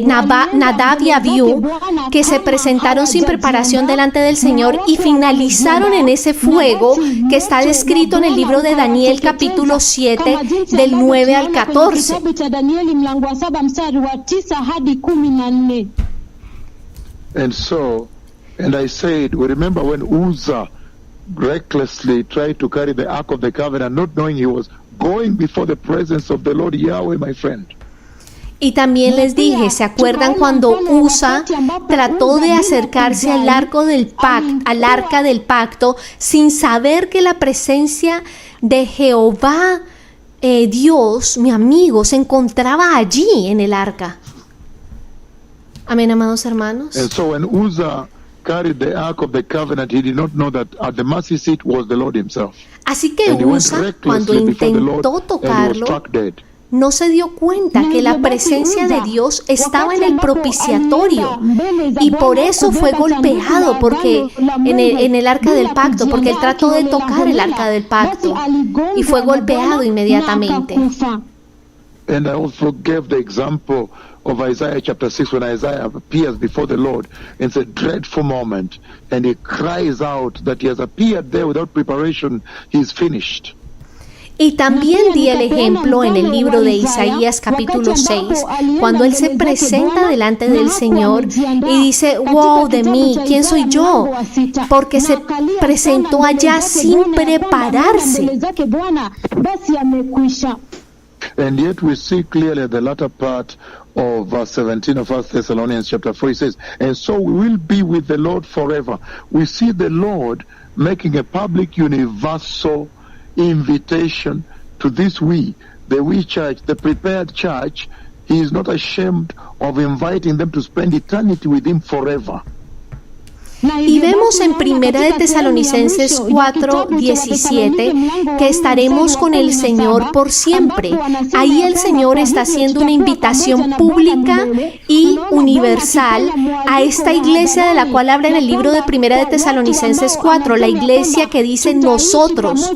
Nadab y Abiú, que se presentaron sin preparación delante del Señor y finalizaron en ese fuego que está descrito en el libro de Daniel capítulo 7 del 9 al 14. And I said, we remember when Uzzah recklessly tried to carry the Ark of the Covenant, not knowing he was going before the presence of the Lord Yahweh, my friend. Y también les dije, ¿se acuerdan cuando Usa trató de acercarse al arca del pacto sin saber que la presencia de Jehová Dios, mi amigo, se encontraba allí en el arca? Amén, amados hermanos. And so when Uzzah carried the Ark of the Covenant, he did not know that at the mercy seat was the Lord himself. Así que Usa, cuando intentó tocarlo, no se dio cuenta que la presencia de Dios estaba en el propiciatorio y por eso fue golpeado en el arca del pacto, porque él trató de tocar el arca del pacto y fue golpeado inmediatamente. And I also gave the example of Isaiah chapter 6 when Isaiah appears before the Lord. It's a dreadful moment and he cries out that he has appeared there without preparation. He's finished. Y también di el ejemplo en el libro de Isaías capítulo 6, cuando él se presenta delante del Señor y dice, wow de mí, ¿quién soy yo? Porque se presentó allá sin prepararse. And yet we see clearly at the latter part of verse 17 of 1 Thessalonians chapter 4, it says, and so we will be with the Lord forever. We see the Lord making a public universal invitation to this the we church, the prepared church. He is not ashamed of inviting them to spend eternity with him forever. Y vemos en Primera de Tesalonicenses 4:17 que estaremos con el Señor por siempre. Ahí el Señor está haciendo una invitación pública y universal a esta iglesia de la cual habla en el libro de Primera de Tesalonicenses 4, la iglesia que dice nosotros,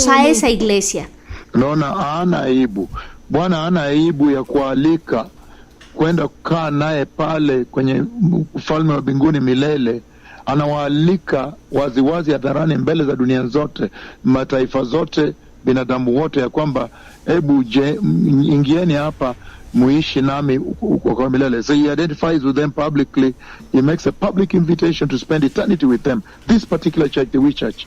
a esa iglesia. Naona ana aibu. Bwana ana aibu ya kualika kwenda kukaa naye pale kwenye ufalme wa mbinguni milele. Anawaalika waziwazi hadharani mbele za dunia zote, mataifa zote, binadamu wote, ya kwamba hebu ingieni hapa muishi nami kwa milele. So he identifies with them publicly. He makes a public invitation to spend eternity with them. This particular church, the We Church.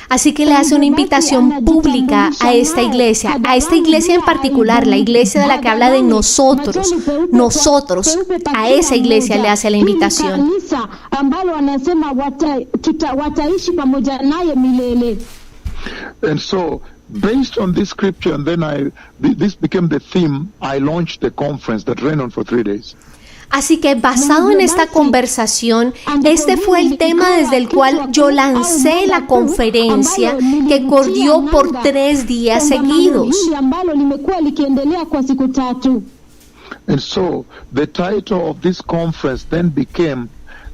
Así que le hace una invitación pública a esta iglesia en particular, la iglesia de la que habla de nosotros, a esa iglesia le hace la invitación. And so, based on this scripture, and then this became the theme, I launched the conference that ran on for 3 days. Así que basado en esta conversación, este fue el tema desde el cual yo lancé la conferencia que corrió por 3 días seguidos. And so, the title of this conference then became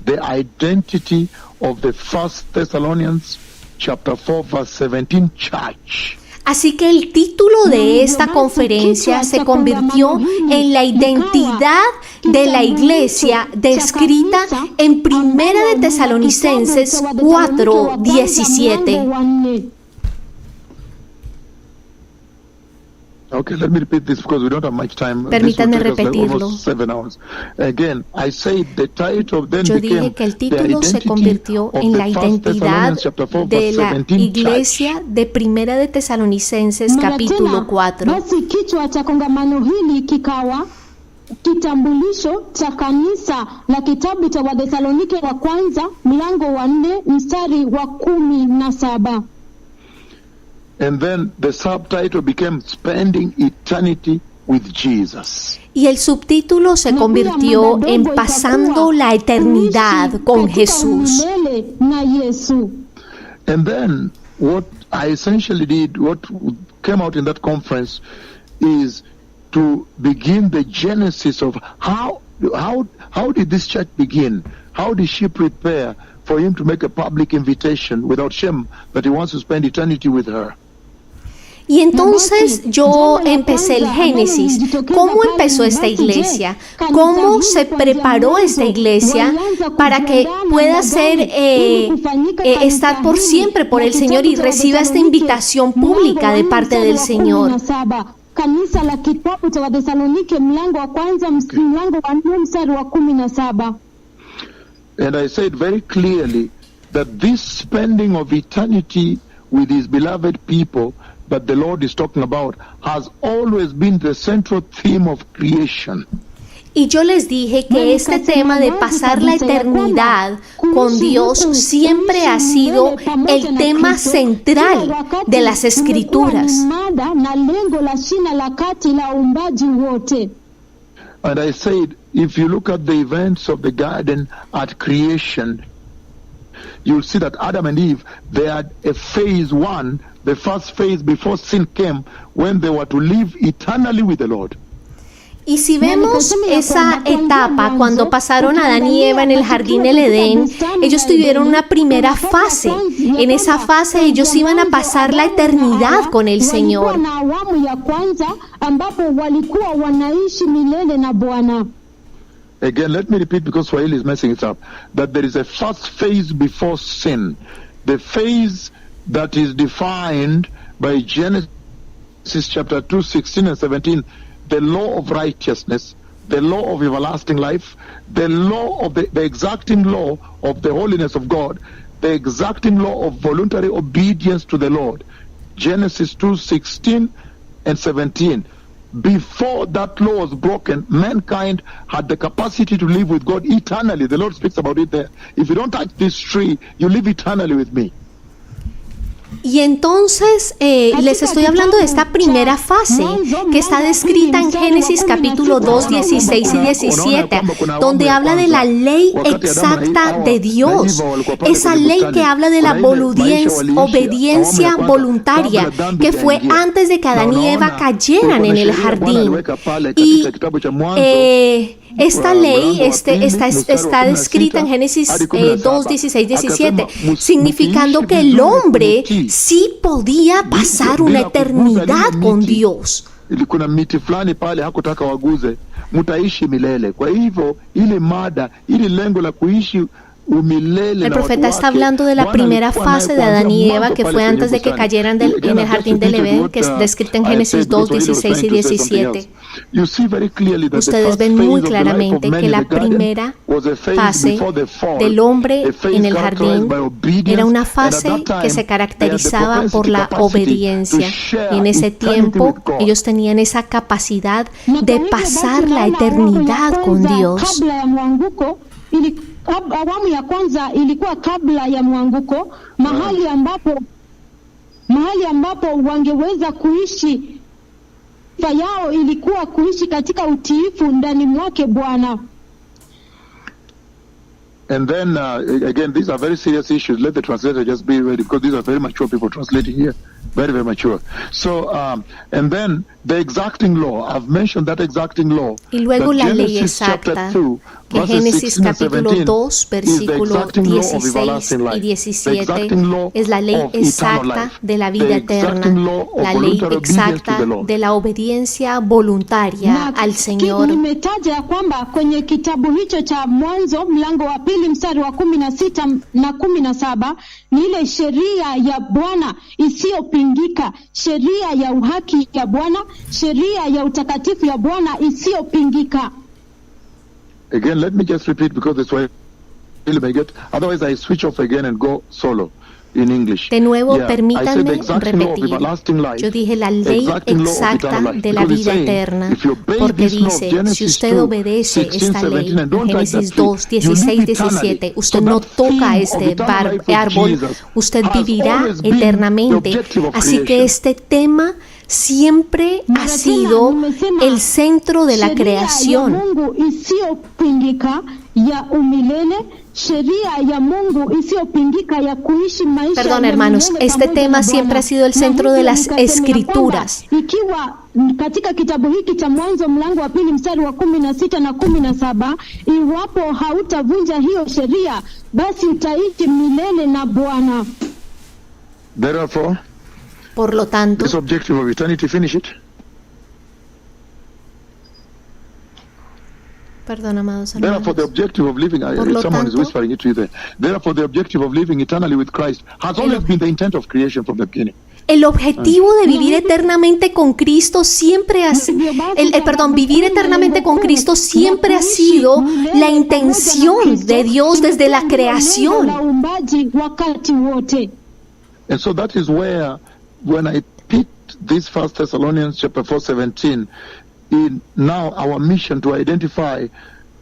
The Identity of the 1 Thessalonians chapter 4 verse 17 Church. Así que el título de esta conferencia se convirtió en la identidad de la iglesia descrita en Primera de Tesalonicenses 4:17. Okay, let me repeat this because we don't have much time. Permítanme repetirlo. Yo dije que el título se convirtió en la identidad de la iglesia de Primera de Tesalonicenses capítulo 4. Basi kichwa cha kongamano hili kikawa kitambulisho cha kanisa la kitabu cha Wathesalonike wa kwanza mlango wa 4 mstari wa 17. And then the subtitle became Spending Eternity with Jesus. Y el subtítulo se convirtió en Pasando la eternidad con Jesús. And then what I essentially did, what came out in that conference, is to begin the genesis of how did this church begin? How did she prepare for him to make a public invitation without shame that he wants to spend eternity with her? Y entonces yo empecé el Génesis. ¿Cómo empezó esta iglesia? ¿Cómo se preparó esta iglesia para que pueda estar por siempre por el Señor y reciba esta invitación pública de parte del Señor? Kanisa la kitabu cha Wathesalonike mlango wa kwanza mlango wa 4 mstari wa 17. And I said very clearly that this spending of eternity with his beloved people that the Lord is talking about has always been the central theme of creation. Y yo les dije que este tema de pasar la eternidad con Dios siempre ha sido el tema central de las Escrituras. And I said, if you look at the events of the garden at creation, you'll see that Adam and Eve, they had a phase 1, the first phase before sin came, when they were to live eternally with the Lord. Y si vemos esa etapa cuando pasaron Adán y Eva en el jardín del Edén, ellos tuvieron una primera fase. En esa fase ellos iban a pasar la eternidad con el Señor. Again, let me repeat because Swahili is messing it up. That there is a first phase before sin. The phase that is defined by Genesis chapter 2, 16 and 17, the law of righteousness, the law of everlasting life, the law of the exacting law of the holiness of God, the exacting law of voluntary obedience to the Lord. Genesis 2, 16 and 17. Before that law was broken, mankind had the capacity to live with God eternally. The Lord speaks about it there. If you don't touch this tree, you live eternally with me. Y entonces les estoy hablando de esta primera fase que está descrita en Génesis capítulo 2, 16 y 17, donde habla de la ley exacta de Dios, esa ley que habla de la obediencia voluntaria, que fue antes de que Adán y Eva cayeran en el jardín. Y esta ley está descrita en Génesis 2, 16, 17, significando que el hombre sí podía pasar una eternidad con Dios. Kuna miti fulani pale hakutaka waguze, mutaishi milele. Kwa hivyo ile mada, ile lengo la kuishi el profeta está hablando de la primera fase de Adán y Eva, que fue antes de que cayeran en el jardín del Edén, que es descrita en Génesis 2, 16 y 17. Ustedes ven muy claramente que la primera fase del hombre en el jardín era una fase que se caracterizaba por la obediencia. Y en ese tiempo ellos tenían esa capacidad de pasar la eternidad con Dios. Awamu ya kwanza ilikuwa kabla ya mwanguko, mahali ambapo wangeweza kuishi. Sifa yao ilikuwa kuishi katika utiifu ndani mwake Bwana. And then again, these are very serious issues. Let the translator just be ready, because these are very mature people translating here. Very, very mature. So, and then the exacting law. I've mentioned that exacting law. Y luego la ley exacta, que Génesis capítulo 2, versículo 16 y 17, es la ley exacta de la vida eterna, la ley exacta de la obediencia voluntaria al Señor. Nimetaja kwamba kwenye kitabu hicho cha Mwanzo mlango wa pili mstari wa 16 na 17 ni ile sheria ya Bwana isiyopingika, sheria ya uhaki ya Bwana, sheria ya utakatifu ya Bwana isiyopingika. Again, let me just repeat, because this way really may get, otherwise I switch off again and go solo in English. De nuevo, permítanme repetir. Yo dije la ley exacta de la vida eterna, porque dice, si usted obedece esta ley, Génesis 2, 16, 17, usted no toca este árbol, usted vivirá eternamente. Así que este tema siempre ha sido el centro de la creación. Perdón, hermanos, este tema siempre ha sido el centro de las Escrituras. Katika kitabu hiki cha Mwanzo mlango wa pili mstari wa 16 na 17, iwapo hautavunja hiyo sheria, basi utaishi milele na Bwana. Therefore, por lo tanto, this objective of eternity, finish it. Perdón, amados hermanos. Therefore, the objective of living, someone is whispering it to you there. Therefore, the objective of living eternally with Christ has always been the intent of creation from the beginning. El objetivo de vivir eternamente con Cristo siempre ha vivir eternamente con Cristo siempre ha sido la intención de Dios desde la creación. And so that is where, when I picked this 1 Thessalonians chapter 4:17, in now our mission to identify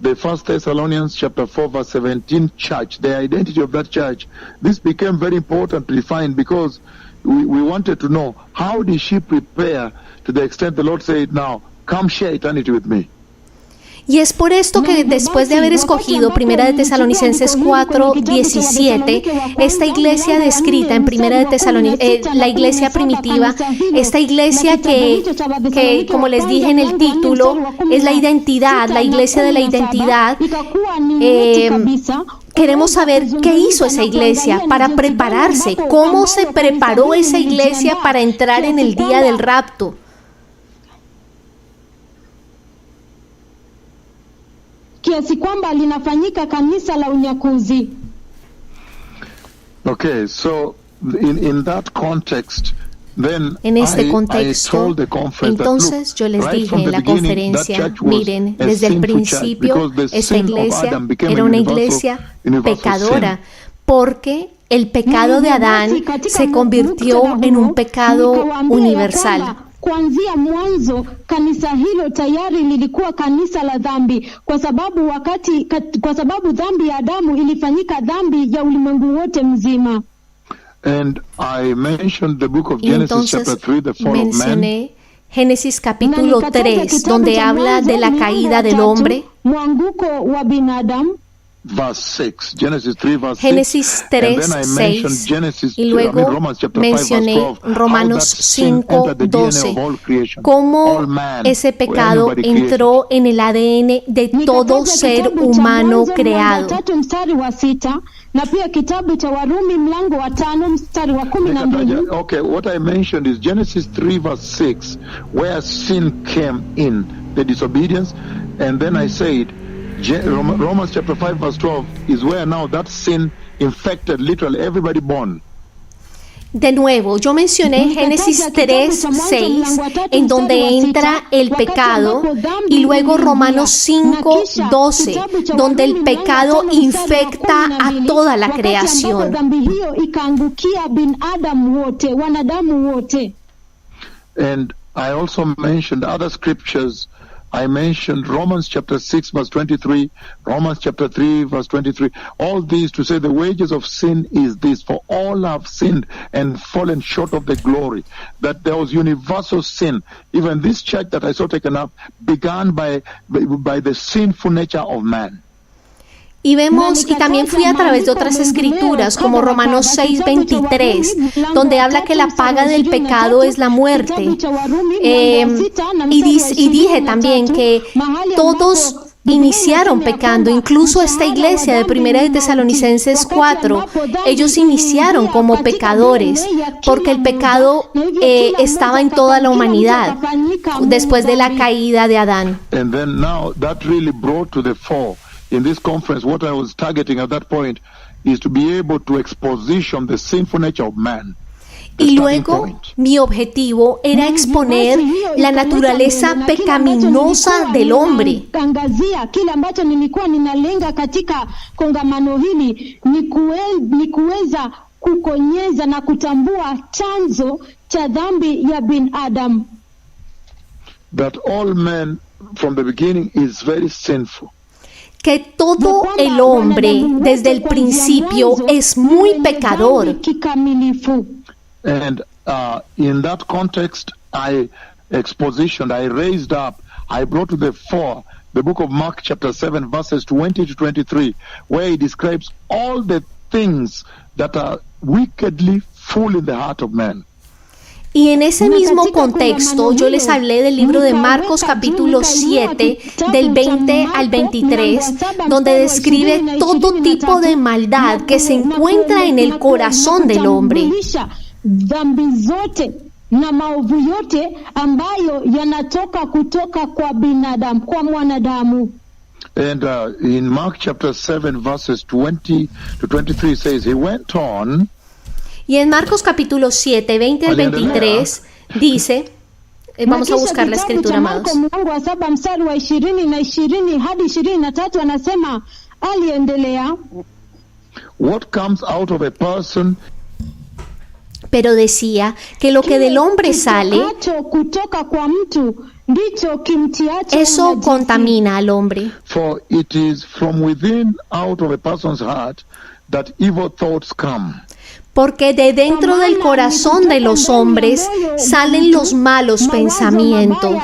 the 1 Thessalonians chapter 4 verse 17 church, the identity of that church, this became very important to define, because we wanted to know, how did she prepare to the extent the Lord said, now come share eternity with me. Y es por esto que después de haber escogido Primera de Tesalonicenses 4:17, esta iglesia descrita en Primera de Tesalonicenses, la iglesia primitiva, esta iglesia que como les dije en el título, es la identidad, la iglesia de la identidad. Queremos saber qué hizo esa iglesia para prepararse, cómo se preparó esa iglesia para entrar en el día del rapto. Kiasi kwamba linafanyika kanisa la unyakuzi. Okay, so in that context, then En este I contexto, told the conference that, look, entonces yo les right dije from en the la beginning, that conferencia, church was miren, a desde el sinful church principio because the esta sin of iglesia Adam became era a una universal iglesia sin. pecadora, porque el pecado de Adán se convirtió en un pecado nikawaambia ya universal. kwamba kuanzia mwanzo kanisa hilo tayari lilikuwa kanisa la dhambi, kwa sababu dhambi ya Adamu ilifanyika dhambi ya ulimwengu wote mzima. And I mentioned the book of Y Genesis entonces chapter 3, the fall of man, mencioné Génesis capítulo Na nikataja 3, kitabu donde cha habla Mwanzo, de la mlango caída wa del tatu, hombre. mwanguko wa binadamu. verse 6. Genesis 3, verse 6. Génesis 3, And then I mentioned 6, Genesis, y luego Romans chapter 5, verse 12. mencioné How Romanos that sin 5, entered the DNA 12, of all creation, cómo all man, ese pecado everybody created. entró en el ADN de todo Nikataja ser kitabu cha humano Mwanzo mlango wa creado. 3 mstari wa 6 na pia kitabu cha Warumi mlango wa 5 mstari wa 12. Okay, what I mentioned is Genesis 3, verse 6, where sin came in, the disobedience. And then I said, Romans chapter 5, verse 12 is where now that sin infected literally everybody born. De nuevo, yo mencioné Génesis 3, 6, en donde entra el pecado, y luego Romanos 5, 12, donde el pecado infecta a toda la creación. Dhambi hiyo ikaangukia binadamu wote, wanadamu wote. And I also mentioned other scriptures. I mentioned Romans chapter 6, verse 23, Romans chapter 3, verse 23. All these to say the wages of sin is this, for all have sinned and fallen short of the glory. That there was universal sin. Even this church that I saw taken up began by the sinful nature of man. Y vemos, y también fui a través de otras escrituras, como Romanos 6:23, donde habla que la paga del pecado es la muerte. Y dije también que todos iniciaron pecando, incluso esta iglesia de Primera de Tesalonicenses 4, ellos iniciaron como pecadores, porque el pecado estaba en toda la humanidad después de la caída de Adán. And then now that really brought to the fore in this conference, what I was targeting at that point is to be able to exposition the sinful nature of man. Y luego mi objetivo era exponer la naturaleza pecaminosa del hombre. Angazia kile ambacho nilikuwa ninalenga katika kongamano hili ni kuweza kukonyeza na kutambua chanzo cha dhambi ya binadamu. That all men from the beginning is very sinful. Que todo el hombre desde el principio es muy pecador. And in that context, I raised up, I brought to the fore the book of Mark chapter 7, verses 20 to 23, where he describes all the things that are wickedly full in the heart of man. Y en ese mismo contexto yo les hablé del libro de Marcos capítulo 7, del 20 al 23, donde describe todo tipo de maldad que se encuentra en el corazón del hombre. Dhambi zote na maovu yote ambayo yanatoka kutoka kwa binadamu, kwa mwanadamu. And in Mark chapter 7, verses 20 to 23 says, he went on. Y en Marcos capítulo 7, 20 al 23 dice, vamos a buscar la escritura, amados. Mlango wa 7 mstari wa 20 na 20 hadi 23 anasema, aliendelea, what comes out of a person, pero decía que lo que del hombre sale, kutoka kwa mtu ndicho kimtiacho eso unajisi. contamina al hombre. For it is from within, out of a person's heart, that evil thoughts come. Porque de dentro del corazón de los hombres salen los malos pensamientos,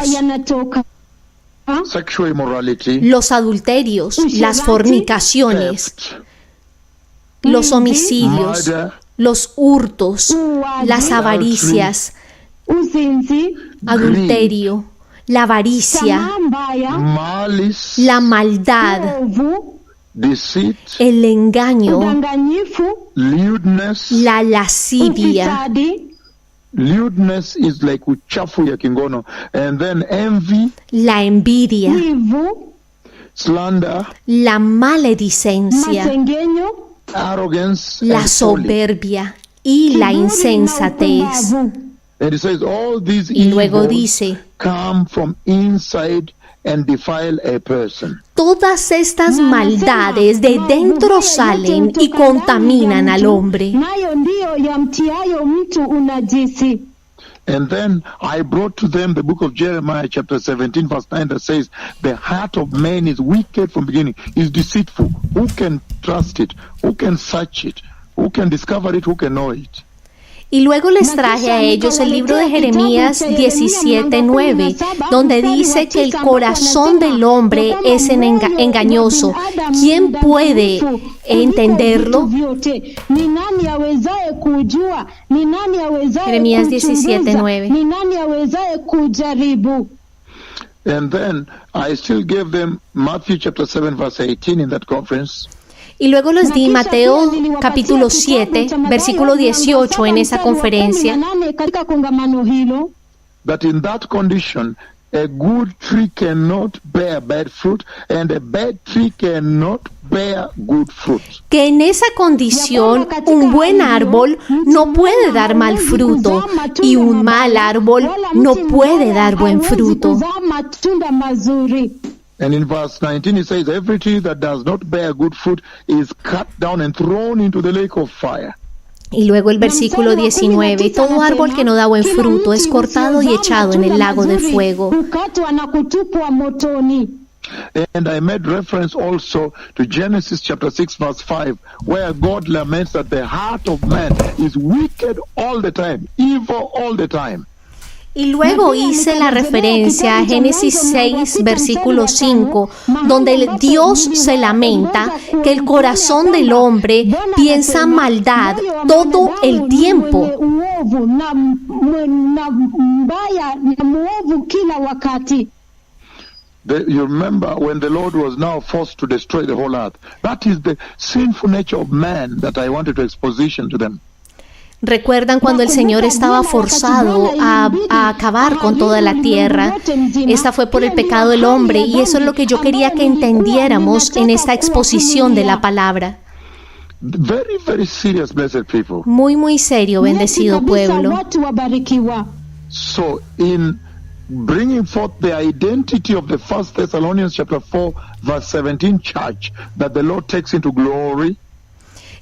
Sexual immorality, los adulterios, las fornicaciones, theft, los homicidios, murder, los hurtos, las avaricias, uzinzi, adulterio, la avaricia, tamaa mbaya, malice, la maldad, uovu, deceit, el engaño, udanganyifu, lewdness. la lascivia. ufisadi, Lewdness is like uchafu ya kingono. And then envy, La envidia, wivu, slander, la maledicencia, masengenyo, arrogance, la and folly. soberbia y la kiburi na insensatez. upumbavu. And it says all these Y luego evils dice, come from inside and defile a person. todas estas maldades de dentro salen y contaminan al hombre. nayo ndiyo yamtiayo mtu unajisi. And then I brought to them the book of Jeremiah chapter 17 verse 9 that says, the heart of man is wicked from beginning, is deceitful. Who can trust it? Who can search it? Who can discover it? Who can know it? Y luego les traje a ellos el libro de Jeremías 17:9, donde dice que el corazón del hombre es engañoso. ¿Quién puede entenderlo? Jeremías 17:9. And then I still gave them Matthew chapter 7 verse 18 in that conference. Y luego les di Mateo capítulo 7, versículo 18 en esa conferencia, That in that condition, a good tree cannot bear bad fruit, and a bad tree cannot bear good fruit. que en esa condición un buen árbol no puede dar mal fruto y un mal árbol no puede dar buen fruto. And in verse 19 it says, every tree that does not bear good fruit is cut down and thrown into the lake of fire. Y luego el versículo 19, todo árbol que no da buen fruto es cortado y echado en el lago de fuego. And I made reference also to Genesis chapter 6 verse 5, where God laments that the heart of man is wicked all the time, evil all the time. Y luego hice la referencia a Génesis 6, versículo 5, donde Dios se lamenta que el corazón del hombre piensa maldad todo el tiempo. You remember when the Lord was now forced to destroy the whole earth. That is the sinful nature of man that I wanted to exposition to them. ¿Recuerdan cuando el Señor estaba forzado a acabar con toda la tierra? Esta fue por el pecado del hombre y eso es lo que yo quería que entendiéramos en esta exposición de la palabra. Very, very serious, blessed people. Muy, muy serio, bendecido pueblo. So in bringing forth the identity of the 1 Thessalonians chapter 4 verse 17 church that the Lord takes into glory,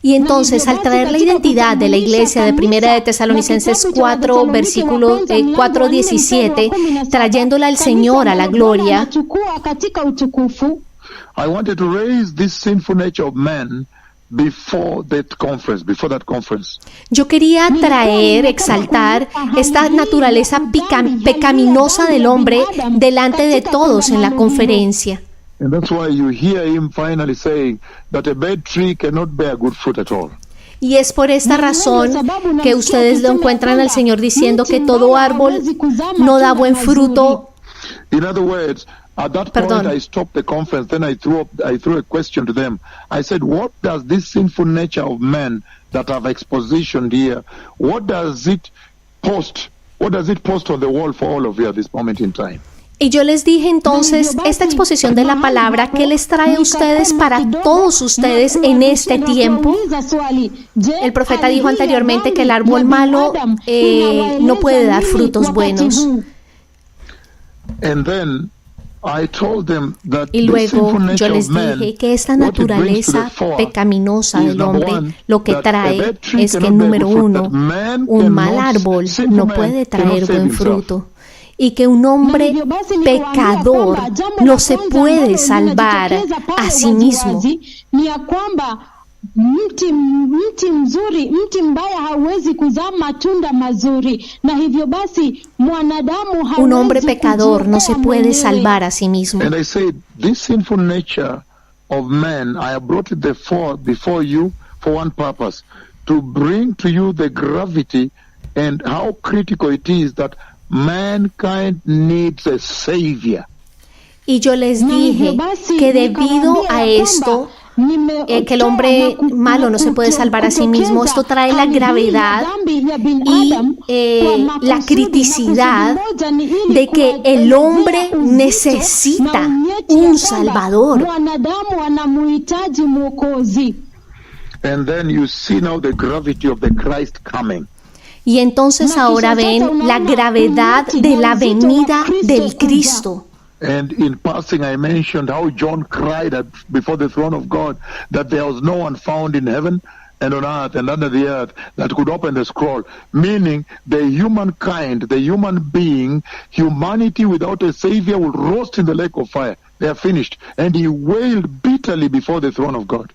y entonces, al traer la identidad de la iglesia de Primera de Tesalonicenses 4, versículo 4:17, trayéndola al Señor a la gloria, I wanted to raise this sinful nature of man before that conference. Yo quería traer, exaltar esta naturaleza pecaminosa del hombre delante de todos en la conferencia. And that's why you hear him finally saying that a bad tree cannot bear good fruit at all. Y es por esta razón que ustedes lo encuentran al Señor diciendo que todo árbol no da buen fruto. In other words, at that point I stopped the conference, then I threw a question to them. I said, what does this sinful nature of man that I've expositioned here, what does it post on the wall for all of you at this moment in time? Y yo les dije entonces, esta exposición de la palabra, ¿qué les trae a ustedes para todos ustedes en este tiempo? El profeta dijo anteriormente que el árbol malo no puede dar frutos buenos. Y luego yo les dije que esta naturaleza pecaminosa del hombre lo que trae es que, número uno, un mal árbol no puede traer buen fruto. Y que un hombre pecador no se puede salvar a sí mismo. Un hombre pecador no se puede salvar a sí mismo. And I said, this sinful nature of man, I have brought it before you for one purpose, to bring to you the gravity and how critical it is that mankind needs a savior. Y yo les dije que debido a esto, que el hombre malo no se puede salvar a sí mismo, esto trae la gravedad y la criticidad de que el hombre necesita un salvador. And then you see now the gravity of the Christ coming. Y entonces ahora ven la gravedad de la venida del Cristo. And in passing, I mentioned how John cried before the throne of God that there was no one found in heaven and on earth and under the earth that could open the scroll, meaning the humankind, the human being, humanity without a savior will roast in the lake of fire. They are finished. And he wailed bitterly before the throne of God.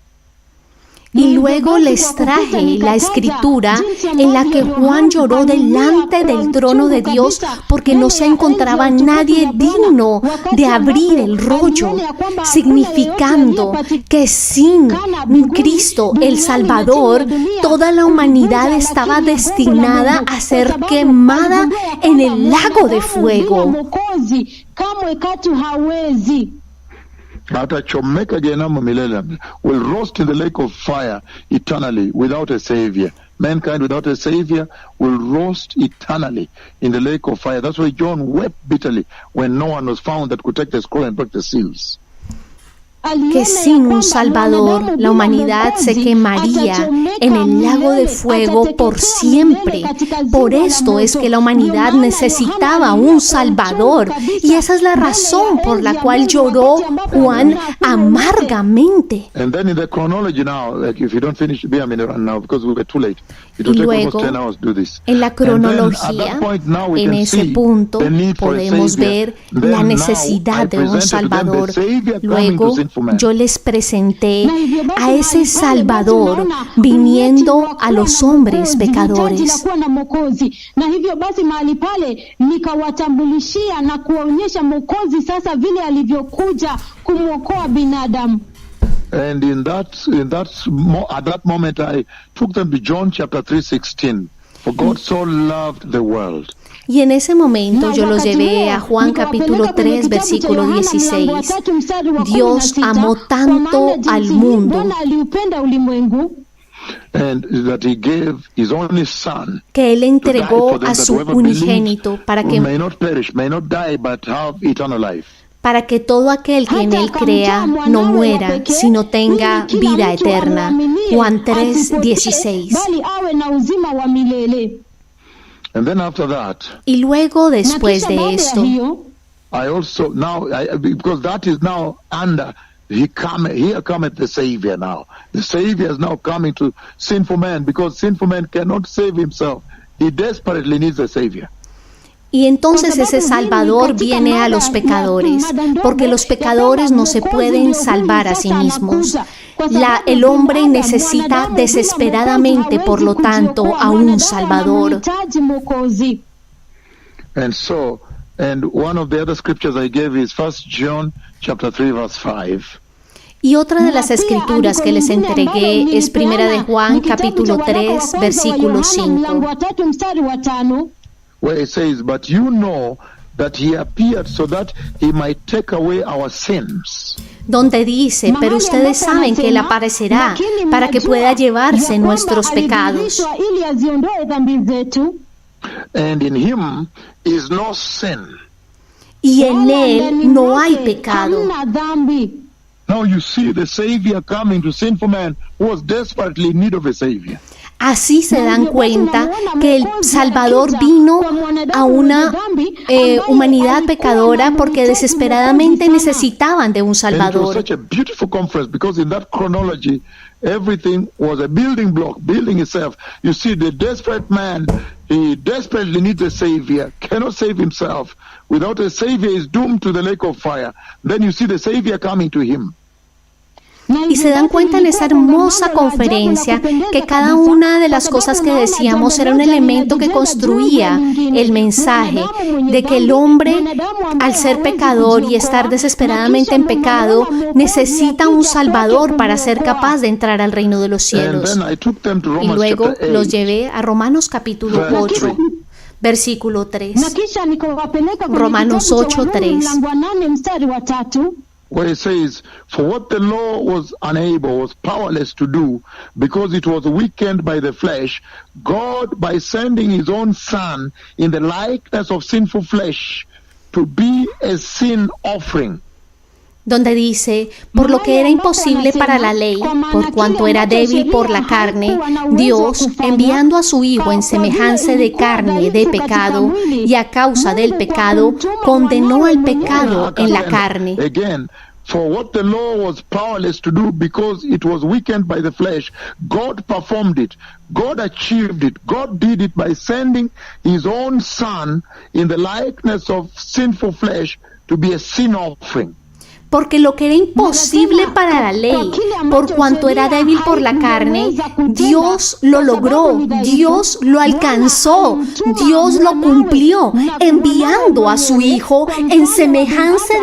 Y luego les traje la escritura en la que Juan lloró delante del trono de Dios porque no se encontraba nadie digno de abrir el rollo, significando que sin Cristo, el Salvador, toda la humanidad estaba destinada a ser quemada en el lago de fuego. Atachomeka jehanamu milele, will roast in the lake of fire eternally without a savior. Mankind without a savior will roast eternally in the lake of fire. That's why John wept bitterly when no one was found that could take the scroll and break the seals. Que sin un Salvador la humanidad se quemaría en el lago de fuego por siempre. Por esto es que la humanidad necesitaba un Salvador, y y esa es la razón por la cual lloró Juan amargamente. And then in the chronology now, like if you don't finish, be a minute now because we were too late. It will take almost 10 hours to do this. En la cronología, en ese punto, podemos ver la necesidad de un Salvador. Luego, yo les presenté a ese Salvador viniendo a los hombres pecadores. Na hivyo basi mahali pale nikawatambulishia na kuonyesha Mwokozi sasa vile alivyokuja kumwokoa binadamu. And at that moment I took them to John chapter 3:16. For God so loved the world. Y en ese momento yo los llevé a Juan capítulo 3, versículo 16. Dios amó tanto al mundo que Él entregó a su unigénito para que todo aquel que en Él crea no muera, sino tenga vida eterna. Juan 3, 16. And then after that, y luego después de esto, I also because that is now under here cometh the Savior now. The Savior is now coming to sinful man because sinful man cannot save himself. He desperately needs a Savior. Y entonces ese Salvador viene a los pecadores, porque los pecadores no se pueden salvar a sí mismos. El hombre necesita desesperadamente, por lo tanto, a un Salvador. And one of the other scriptures I gave is 1 John chapter 3 verse 5. Y otra de las escrituras que les entregué es Primera de Juan capítulo 3 versículo 5. Where it says, but you know that he appeared so that he might take away our sins. Donde dice, pero ustedes saben que Él aparecerá para que pueda llevarse nuestros pecados. And in him is no sin. Y en Él no hay pecado. Now you see the Savior coming to sinful man who was desperately in need of a Savior. Así se dan cuenta que el Salvador vino a una humanidad pecadora porque desesperadamente necesitaban de un Salvador. And it was such a beautiful conference because in that chronology everything was a building block, building itself. You see the desperate man, he desperately needs a Savior, cannot save himself. Without a Savior, he is doomed to the lake of fire. Then you see the Savior coming to him. Y se dan cuenta en esa hermosa conferencia que cada una de las cosas que decíamos era un elemento que construía el mensaje de que el hombre, al ser pecador y estar desesperadamente en pecado, necesita un Salvador para ser capaz de entrar al reino de los cielos. Y luego los llevé a Romanos capítulo 8, versículo 3. Romanos 8, 3. Where it says, for what the law was unable, was powerless to do, because it was weakened by the flesh, God, by sending his own Son in the likeness of sinful flesh, to be a sin offering. donde dice, por lo que era imposible para la ley, por cuanto era débil por la carne, Dios, enviando a su Hijo en semejanza de carne de pecado, y a causa del pecado, condenó al pecado en la carne. For what the law was powerless to do because it was weakened by the flesh, God performed it. God achieved it. God did it by sending His own Son in the likeness of sinful flesh to be a sin offering. Porque lo que era imposible para la ley, por cuanto era débil por la carne, Dios lo logró, Dios lo alcanzó, Dios lo cumplió, enviando a su Hijo en semejanza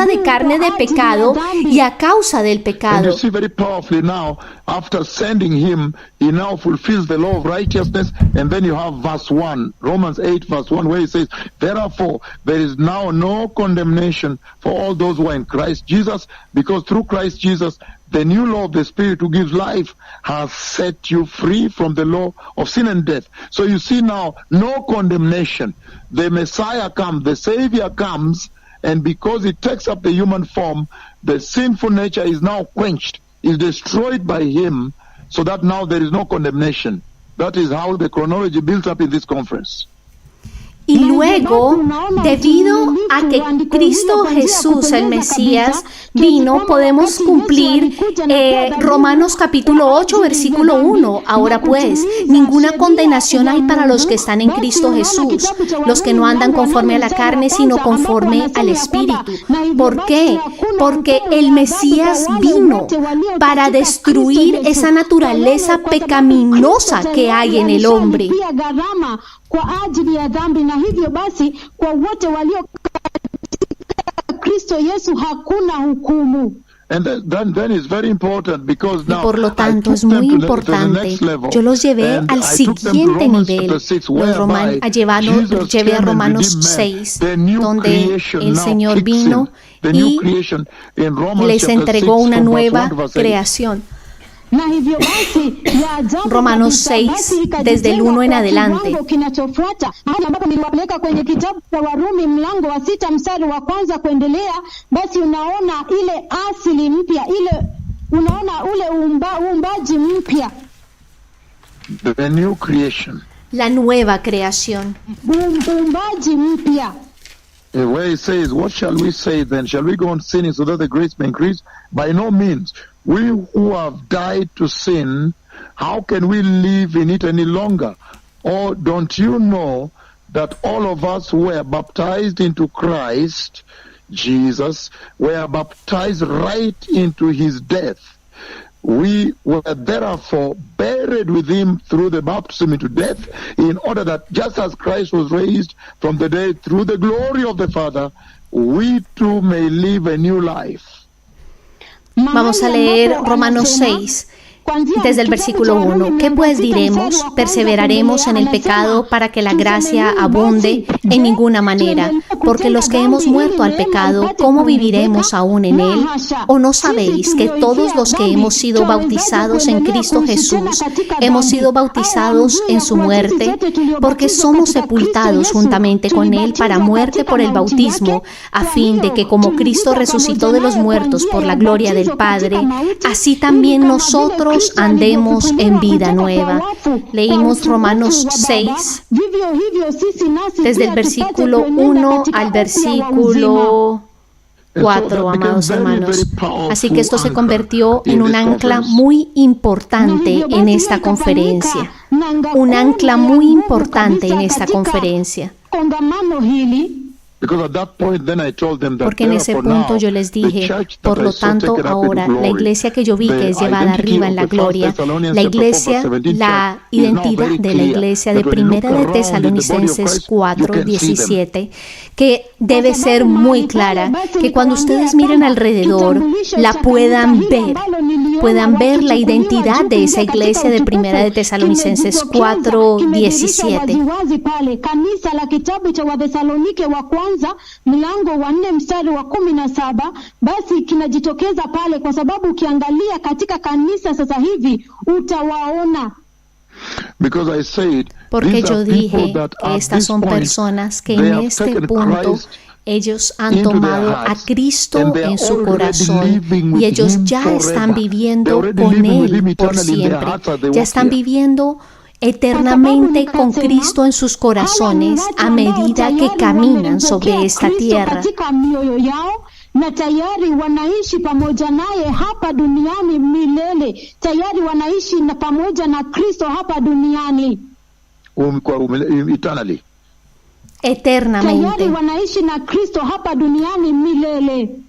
de carne de pecado y a causa del pecado. And you see very powerfully now, after sending Him, He now fulfills the law of righteousness. And then you have verse 1, Romans 8 verse 1, where He says, therefore there is now no condemnation for all those who are in Christ Jesus, because through Christ Jesus the new law of the Spirit who gives life has set you free from the law of sin and death. So you see now, no condemnation. The Messiah comes, the Savior comes, and because He takes up the human form, the sinful nature is now quenched, is destroyed by Him, so that now there is no condemnation. That is how the chronology built up in this conference. Y luego, debido a que Cristo Jesús, el Mesías, vino, podemos cumplir Romanos capítulo 8, versículo 1. Ahora pues, ninguna condenación hay para los que están en Cristo Jesús, los que no andan conforme a la carne, sino conforme al Espíritu. ¿Por qué? Porque el Mesías vino para destruir esa naturaleza pecaminosa que hay en el hombre. Kwa ajili ya dhambi, na hivyo basi kwa wote walio katika Kristo Yesu hakuna hukumu. And then it's very important because now, y por lo tanto es muy importante. Yo los llevé al siguiente nivel. Llevé a Romanos 6, donde el Señor vino y les entregó una nueva creación. Romanos 6, desde el 1 en adelante. Ambapo niliwapeleka kwenye kitabu cha Warumi mlango wa 6 mstari wa kwanza kuendelea, basi unaona ile asili mpya, unaona ule uumbaji mpya. The new creation. La nueva creación. Uumbaji mpya. Where He says, what shall we say then? Shall we go on sinning so that the grace may increase? By no means. We who have died to sin, how can we live in it any longer? Or don't you know that all of us who were baptized into Christ Jesus were baptized right into His death? We were therefore buried with Him through the baptism into death, in order that just as Christ was raised from the dead through the glory of the Father, we too may live a new life. Vamos a leer Romanos 6, desde el versículo 1. ¿Qué pues diremos? ¿Perseveraremos en el pecado para que la gracia abunde? En ninguna manera. Porque los que hemos muerto al pecado, ¿cómo viviremos aún en él? ¿O no sabéis que todos los que hemos sido bautizados en Cristo Jesús, hemos sido bautizados en su muerte? Porque somos sepultados juntamente con él para muerte por el bautismo, a fin de que como Cristo resucitó de los muertos por la gloria del Padre, así también nosotros andemos en vida nueva. Leímos Romanos 6, desde el versículo 1 al versículo 4, amados hermanos. Así que esto se convirtió en un ancla muy importante en esta conferencia. Un ancla muy importante en esta conferencia. Porque en ese punto yo les dije, por lo tanto ahora, la iglesia que yo vi que es llevada arriba en la gloria, la iglesia, la identidad de la iglesia de Primera de Tesalonicenses 4:17, que debe ser muy clara, que cuando ustedes miren alrededor, la puedan ver la identidad de esa iglesia de Primera de Tesalonicenses 4:17. Mlango wa 4 mstari wa 17, basi kinajitokeza pale, kwa sababu ukiangalia katika kanisa sasa hivi utawaona. Because I said, porque yo dije que estas son personas que en este punto Ellos han into their tomado a hearts, Cristo and they are en su already corazón living with y ellos him ya están forever. viviendo They're already con living with him Él por eternally in their siempre. hearts as they Ya walk están here. viviendo eternamente con Cristo en sus corazones a medida que caminan sobre esta tierra. Katika mioyo yao na tayari wanaishi pamoja naye hapa duniani milele. Tayari wanaishi na pamoja na Kristo hapa duniani Eternally. Eternamente. tayari wanaishi na Kristo hapa duniani milele.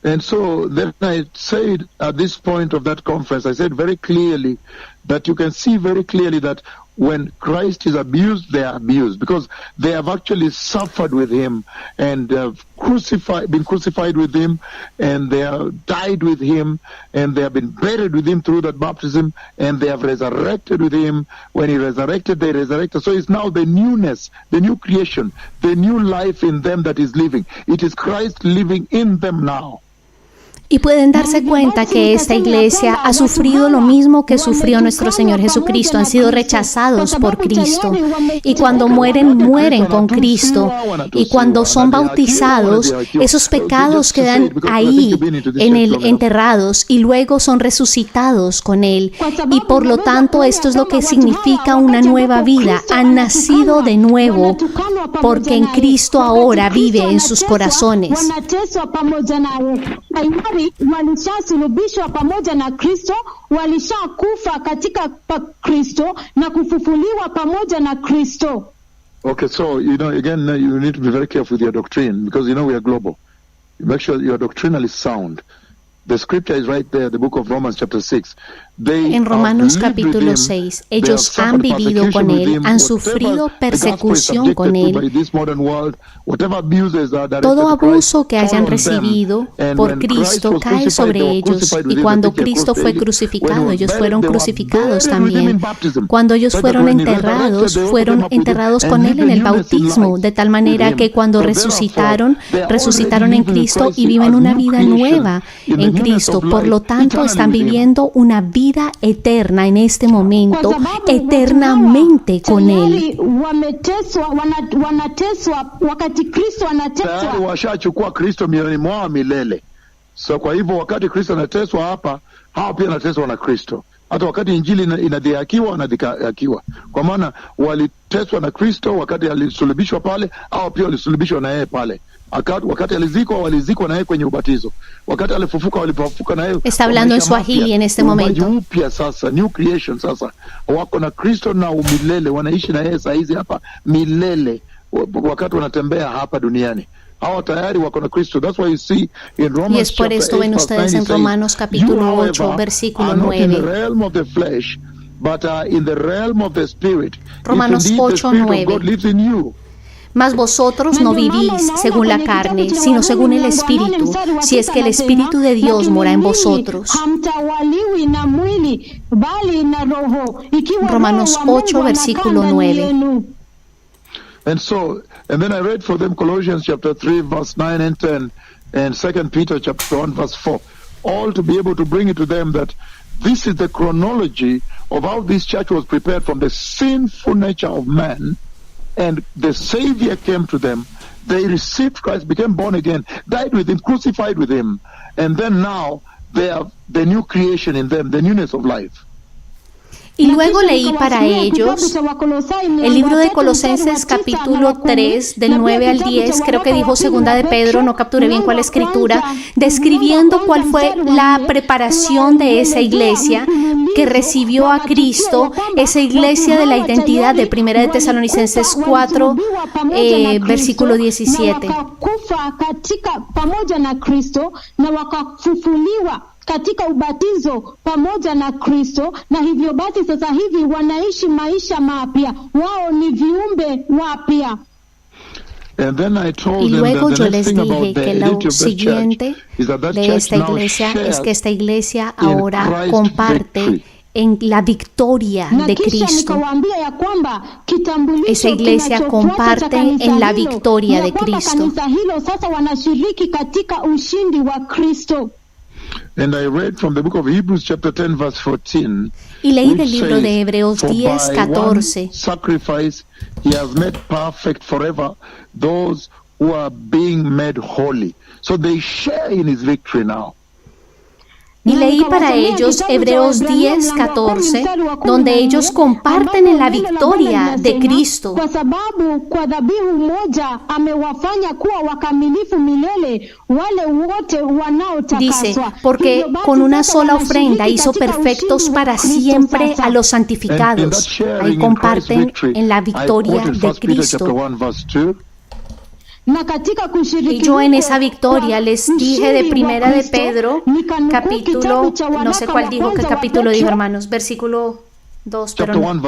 And so then I said at this point of that conference, I said very clearly that you can see very clearly that when Christ is abused, they are abused because they have actually suffered with him and have been crucified with him, and they have died with him, and they have been buried with him through that baptism, and they have resurrected with him. When he resurrected, they resurrected. So it's now the newness, the new creation, the new life in them that is living. It is Christ living in them now. Y pueden darse cuenta que esta iglesia ha sufrido lo mismo que sufrió nuestro Señor Jesucristo. Han sido rechazados por Cristo. Y cuando mueren, mueren con Cristo. Y cuando son bautizados, esos pecados quedan ahí enterrados y luego son resucitados con Él. Y por lo tanto, esto es lo que significa una nueva vida. Han nacido de nuevo porque en Cristo ahora vive en sus corazones. Walishasulubishwa pamoja na Kristo, walishakufa katika Kristo na kufufuliwa pamoja na Kristo. Okay, so again, you need to be very careful with your doctrine because we are global. You make sure your doctrinal is sound. The scripture is right there, the book of Romans chapter 6. En Romanos capítulo 6, ellos han vivido con Él, han sufrido persecución con Él. Todo abuso que hayan recibido por Cristo cae sobre ellos, y cuando Cristo fue crucificado, ellos fueron crucificados también. Cuando ellos fueron enterrados con Él en el bautismo, de tal manera que cuando resucitaron en Cristo y viven una vida nueva en Cristo. Por lo tanto, están viviendo una vida eterna en este momento, eternamente con Él. Tayari washachukua Kristo mioyoni mwao milele. So kwa hivyo wakati Kristo anateswa hapa, hao pia anateswa na Kristo. Hata wakati injili inadhihakiwa, wanadhihakiwa. Kwa maana waliteswa na Kristo wakati alisulubishwa pale, hao pia walisulubishwa na yeye pale. Wakati walizikwa na yeye kwenye ubatizo. Wakati alifufuka, walipofufuka na yeye. Está hablando en Swahili en este momento. Upya sasa, new creation sasa. Wako na Kristo na umilele, wanaishi na yeye saa hizi hapa milele wakati wanatembea hapa duniani. Hawa tayari wako na Kristo. That's why you see in Romans y es por esto ven ustedes en Romanos capítulo 8, versículo 9. In the realm of the flesh, but in the realm of the spirit. Romanos 8, 9. God lives in you. Mas vosotros no vivís según la carne, sino según el Espíritu, si es que el Espíritu de Dios mora en vosotros. Romanos 8, versículo 9. And then I read for them Colossians chapter 3, verse 9 and 10, and 2 Peter chapter 1, verse 4, all to be able to bring it to them that this is the chronology of how this church was prepared from the sinful nature of man, and the Savior came to them. They received Christ, became born again, died with him, crucified with him, and then now they have the new creation in them, the newness of life. Y luego leí para ellos el libro de Colosenses capítulo 3 del 9 al 10, creo que dijo segunda de Pedro, no capturé bien cuál escritura, describiendo cuál fue la preparación de esa iglesia que recibió a Cristo, esa iglesia de la identidad de primera de Tesalonicenses 4, versículo 17. Katika ubatizo pamoja na Kristo, na hivyo basi sasa hivi wanaishi maisha mapya, wao ni viumbe wapya. Y luego yo les dije que lo siguiente de esta iglesia es que esta iglesia ahora comparte en la victoria de Cristo. Esa iglesia comparte en la victoria de Cristo. And I read from the book of Hebrews chapter 10 verse 14. Y leí del libro de Hebreos 10, 14. Sacrifice he has made perfect forever those who are being made holy. So they share in his victory now. Y leí para ellos Hebreos 10:14, donde ellos comparten en la victoria de Cristo. Kwa sababu kwa dhabihu moja amewafanya kuwa wakamilifu milele wale wote wanaotakaswa. Dice, porque con una sola ofrenda hizo perfectos para siempre a los santificados. Ahí comparten en la victoria de Cristo. Y yo en esa victoria les dije de Primera de Pedro, capítulo, no sé cuál dijo, qué capítulo dijo, hermanos, versículo 2, pero no.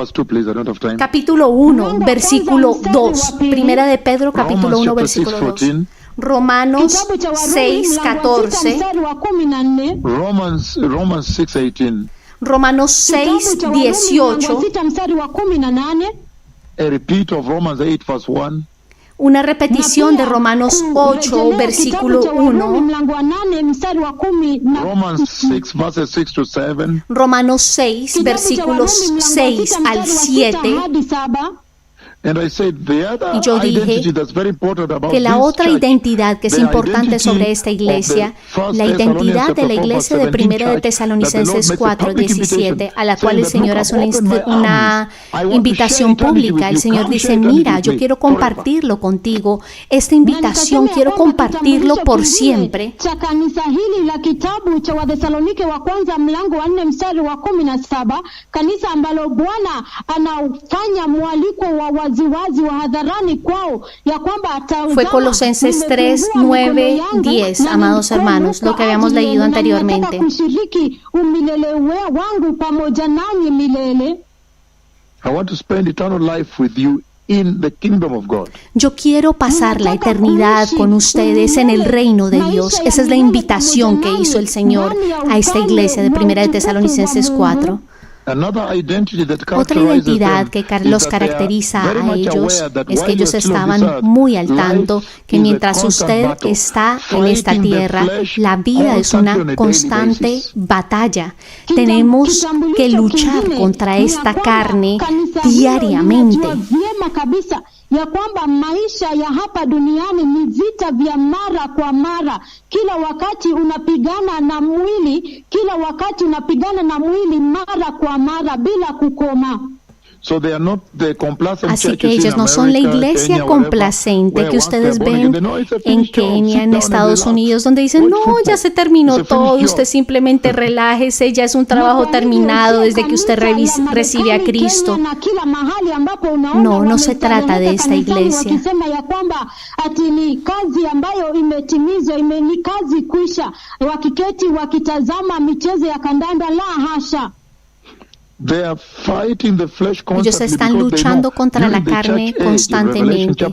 Capítulo 1, versículo 2, Primera de Pedro, capítulo 1, versículo 2. Romanos 6:14. Romans 6:18. Romanos 6:18. A repeat of Romans 8 verse 1. Una repetición de Romanos 8, versículo 1. Romans 6 verses 6 to 7. Romanos 6, versículos 6 al 7. Y yo dije que la otra identidad que es importante sobre esta iglesia, la identidad de la iglesia de Primera de Tesalonicenses 4:17, a la cual el Señor hace una invitación pública. El Señor dice, mira, yo quiero compartirlo contigo. Esta invitación quiero compartirlo por siempre. Kanisa ambalo Bwana anafanya mwaliko wa waziwazi wa hadharani kwao ya kwamba atauzama. Fue Colosenses 3, 9, 10, amados hermanos, lo que habíamos leído anteriormente. Kushiriki umilele wangu pamoja nanyi milele. I want to spend eternal life with you in the kingdom of God. Yo quiero pasar la eternidad con ustedes en el reino de Dios. Esa es la invitación que hizo el Señor a esta iglesia de Primera de Tesalonicenses 4. Otra identidad que los caracteriza a ellos es que ellos estaban muy al tanto que mientras usted está en esta tierra, la vida es una constante batalla. Tenemos que luchar contra esta carne diariamente. Ya kwamba maisha ya hapa duniani ni vita vya mara kwa mara. Kila wakati unapigana na mwili, mara kwa mara bila kukoma. So they are not the complacent Así que ellos no son la iglesia complacente que ustedes ven en Kenia, en Estados Unidos, donde dicen, no, ya se terminó todo, usted simplemente relájese, ya es un trabajo terminado desde que usted recibe a Cristo. No, no se trata de esta iglesia. Ellos están luchando contra la carne constantemente,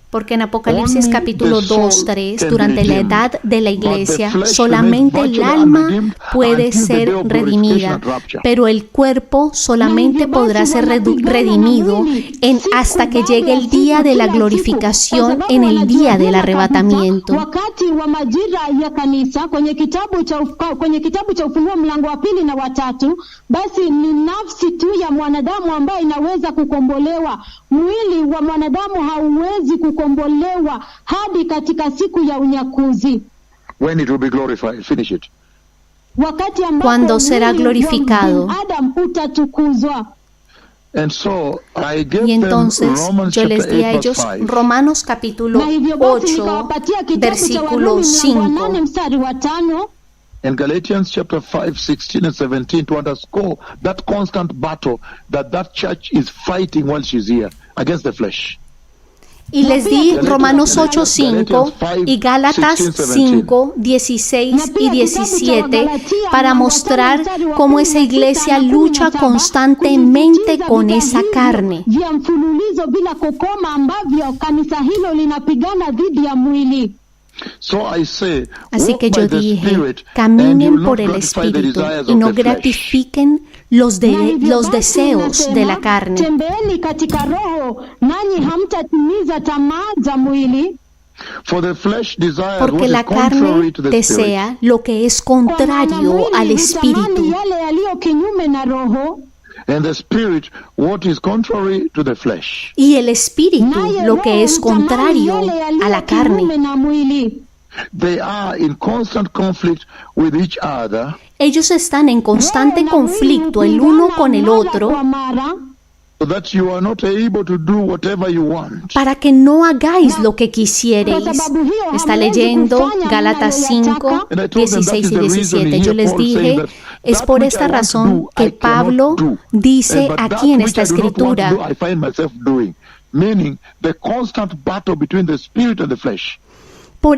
porque en Apocalipsis capítulo 2, 3, durante la edad de la iglesia, solamente el alma puede ser redimida, pero el cuerpo solamente podrá ser redimido hasta que llegue el día de la glorificación, en el día del arrebatamiento. Wakati wa majira ya kanisa kwenye kitabu cha Ufunuo mlango wa 2 na 3, basi ni nafsi tu ya mwanadamu ambayo inaweza kukombolewa. Mwili wa mwanadamu hauwezi kukombolewa hadi katika siku ya unyakuzi. When it will be glorified, finish it. Wakati ambapo cuando será glorificado. Adam utatukuzwa. Y entonces yo les di a ellos Romanos capítulo 8, versículo 5. In Galatians chapter 5, 16 and 17, to underscore that constant battle that church is fighting while she's here against the flesh. Y les di Romanos 8, 5 y Gálatas 5, 16 y 17 para mostrar cómo esa iglesia lucha constantemente con esa carne. Así que yo dije, caminen por el Espíritu y no gratifiquen los deseos de la carne. Porque la carne desea lo que es contrario al Espíritu. And the spirit, what is contrary to the flesh. Y el espíritu, Naye lo que Roho es hutamani contrario yale yaliyo a la kinyume carne. na mwili. They are in constant conflict with each other, Ellos están en constante Roho na mwili conflicto el uno hupingana con el mara otro kwa mara, so that you are not able to do whatever you want. para que no hagáis lo que quisierais. Kwa sababu hiyo Está hamwezi leyendo kufanya Gálatas mnayoyataka. 5, And I told them that 16 is y the reason 17. here Yo les Paul saying dije, that es that por which esta I want to razón do, I que Pablo cannot do. dice But that aquí en which esta I do not want to escritura, do, I find myself doing. Meaning the constant battle between the spirit and the flesh.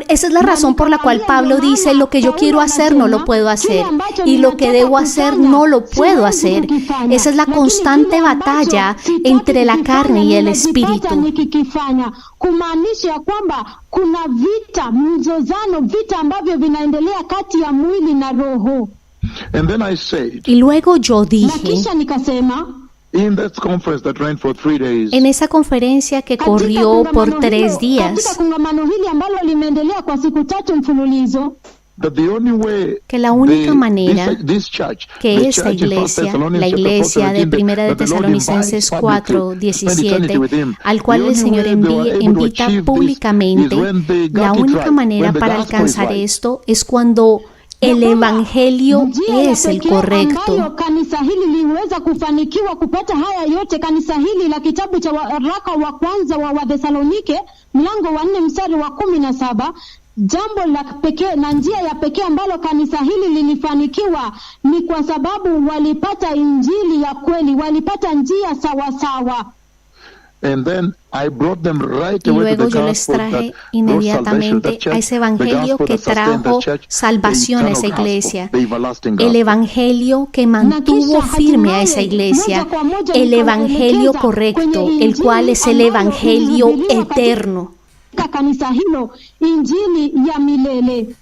esa es la razón por la cual Pablo dice, lo que yo quiero hacer no lo puedo hacer, y lo que debo hacer no lo puedo hacer. Esa es la constante batalla entre la carne y el espíritu. Nikikifanya kumaanisha ya kwamba kuna vita, mzozano, vita ambavyo vinaendelea kati ya mwili na roho. And then I said, Y luego yo Na dije, kisha nikasema, in that conference that ran for 3 days, en esa conferencia que katika corrió por kongamano 3 hilo- katika días, kongamano hili ambalo limeendelea kwa siku 3 mfululizo, that the only way que la única manera this church, que the esta church in 1 iglesia, Thessalonians la chapter 4, iglesia de 17, Primera de that the Lord Tesalonicenses invites publicly 4, to spend eternity 17, with him. al cual The el only Señor way they were able to invita achieve this públicamente, is when they got la it única right, manera when the para gospel is alcanzar right. esto es cuando el evangelio njia ya es el pekee ambayo correcto. kanisa hili liweza kufanikiwa kupata haya yote, kanisa hili la kitabu cha waraka wa kwanza wa Wathesalonike mlango wa 4 mstari wa 17, jambo la pekee na njia ya pekee ambalo kanisa hili lilifanikiwa ni kwa sababu walipata injili ya kweli, walipata njia sawa sawa. And then I brought them right Y away to luego the yo les gospel traje that brought salvation to inmediatamente that church, a ese the evangelio gospel que that sustained trajo that church, salvación a the esa eternal iglesia, gospel, the everlasting el gospel. evangelio que mantuvo firme a esa iglesia, el evangelio correcto, el cual es el evangelio eterno. Kanisa hilo injili ya milele.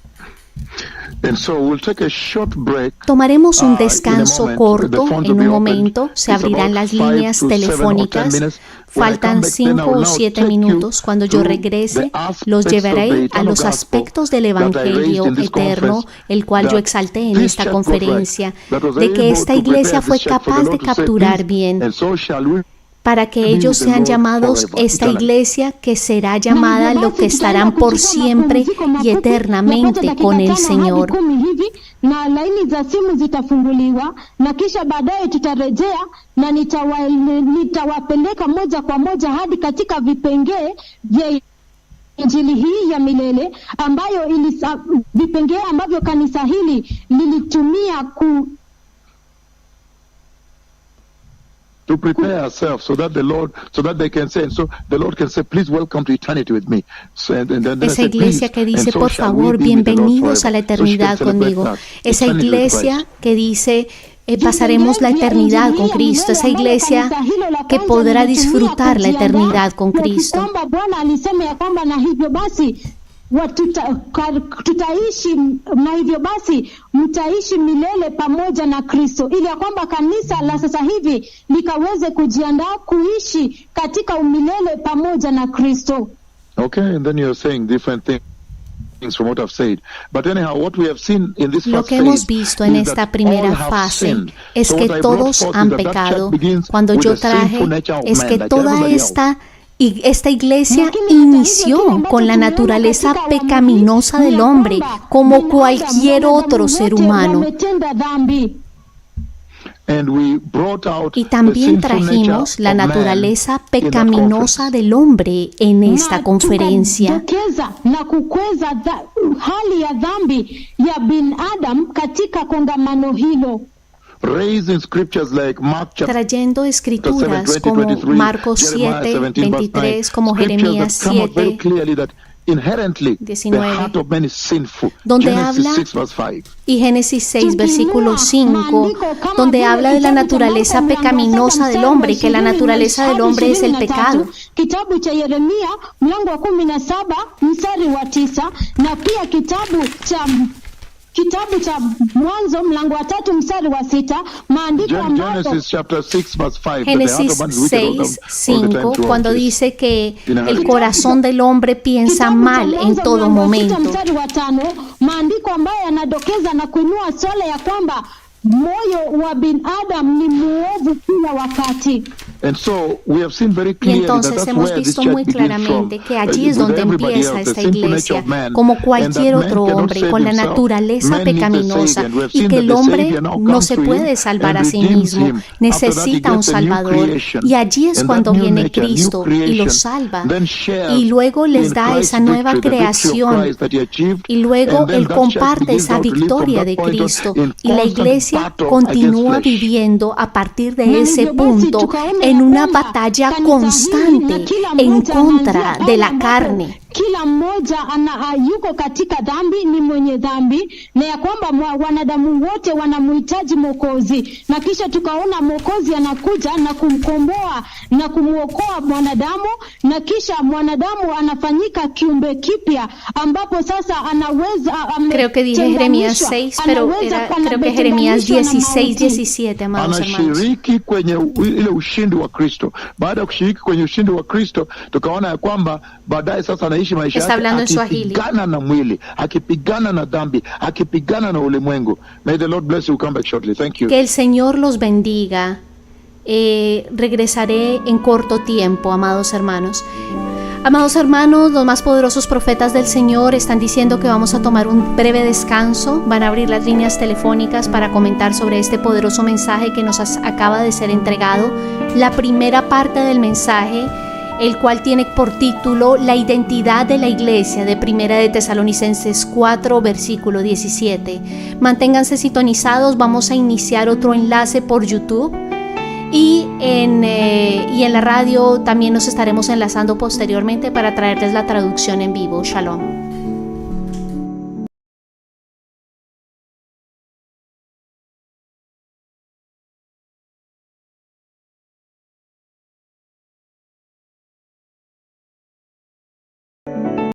And so we'll take a short break. Tomaremos un In a descanso moment, corto. the phones En will un be opened. momento se It's abrirán about las 5 líneas to 7 or 10 telefónicas. minutes. When I Faltan come back, then I 5 will o now 7 take you minutos. Cuando yo through regrese, the aspects los of the llevaré a eternal los gospel aspectos del that I raised evangelio in this eterno, conference, el cual yo that exalté en this esta church got conferencia, right, that was de que able esta to iglesia prepare fue this church for the capaz de Lord to say, capturar "This, bien, and so shall we para que be ellos with the sean Lord llamados forever, esta eternally." iglesia que será llamada lo que estarán por siempre y eternamente con el Señor. Hivi, na laini za simu zitafunguliwa na kisha baadaye tutarejea na nitawapeleka moja kwa moja hadi katika vipengee vya injili hii ya milele ambayo vipengee ambavyo kanisa hili lilitumia to prepare ourselves so that they can say, and so the Lord can say, please welcome to eternity with me. So, and then I Esa said, iglesia "Please, que and dice, so por shall we favor, be with the Lord bienvenidos a la forever." So she can eternidad celebrate conmigo. that. Esa Eternity with iglesia Christ. que dice, pasaremos la eternidad con Cristo. Esa iglesia que podrá disfrutar la eternidad con Cristo. Kwamba Bwana alisema ya kwamba na hivyo basi tutaishi, na hivyo basi mtaishi milele pamoja na Kristo, ili ya kwamba kanisa la sasa hivi likaweze kujiandaa kuishi katika umilele pamoja na Kristo. Okay, and then you're saying different things from what I've said. But anyhow, what we have seen in this Lo first que hemos phase visto en is esta that primera all have fase sinned. es So que what I brought todos forth han is that pecado. church begins Cuando with yo the sinful traje nature of es man, que like toda everybody else. esta iglesia inició con la naturaleza pecaminosa del hombre, como cualquier otro ser humano. And we brought out Y the sinful también nature trajimos la of man naturaleza in that pecaminosa conference. del hombre en esta conferencia. Tukadokeza na kukweza hali ya dhambi ya binadamu katika kongamano hilo, Raising scriptures like Mark chapter trayendo escrituras 7, como 23, Marcos Jeremiah 7, 17, verse 23, 9, como scriptures Jeremías that come out very 7, clearly that inherently the 19, heart of man is sinful. donde Genesis habla 6 verse 5. y Génesis 6, versículo 5, donde habla de la naturaleza pecaminosa del hombre y que la naturaleza del hombre es el pecado. Kitabu cha Yeremia mlango wa 17 mstari wa 9, na pia kitabu cha Mwanzo mlango wa 3 mstari wa 6, maandiko ambayo Genesis chapter 6 verse 5. Génesis 6, 5, cuando dice que el corazón del hombre piensa mal en todo momento. mstari wa 5, maandiko ambayo yanadokeza na kuinua swala ya kwamba moyo wa binadamu ni muovu kila wakati. And so we have seen very Y clearly that entonces that's hemos where this visto church muy begins claramente from. que allí es With donde everybody empieza else, the esta sinful nature iglesia, of man, como and that cualquier man otro cannot hombre, save con la himself. naturaleza Man needs a pecaminosa, Savior, and we have y seen que that el the hombre Savior now no comes se to him puede salvar and a sí redeems mismo, him. After that, he necesita un gets a new Salvador, creation. y allí es And cuando that new viene nature, new Cristo y lo creation, salva, then shares y luego les in da Christ's esa nueva victory, the victory of creación, Christ that he achieved, y luego and then Él that church comparte begins esa now to live from victoria that de point on Cristo, in y la constant iglesia battle continúa against flesh. viviendo a partir de Na ese hivyo basi punto tukaona en ya una kwamba batalla kanisa hili na constante kila en mmoja contra anaanzia de pale la ambapo carne. kila mmoja yuko katika dhambi, ni mwenye dhambi, na ya kwamba wanadamu wote wanamhitaji Mwokozi. Na kisha tukaona Mwokozi anakuja na kumkomboa na kumwokoa mwanadamu, na kisha mwanadamu anafanyika kiumbe kipya, ambapo sasa anaweza Creo que dije Jeremías 6, pero creo que Jeremías 16, 17, amados hermanos. Anashiriki kwenye ile ushindi wa Kristo. Baada ya kushiriki kwenye ushindi wa Kristo, tukaona ya kwamba baadaye sasa anaishi maisha Está hablando en yake Swahili. akipigana na mwili, akipigana na dhambi, akipigana na ulimwengu. May the Lord bless you. Come back shortly. Thank you. Que el Señor los bendiga. Regresaré en corto tiempo, amados hermanos. Amados hermanos, los más poderosos profetas del Señor están diciendo que vamos a tomar un breve descanso. Van a abrir las líneas telefónicas para comentar sobre este poderoso mensaje que nos acaba de ser entregado. La primera parte del mensaje, el cual tiene por título La identidad de la iglesia, de Primera de Tesalonicenses 4, versículo 17. Manténganse sintonizados, vamos a iniciar otro enlace por YouTube. Y en la radio también nos estaremos enlazando posteriormente para traerles la traducción en vivo. Shalom.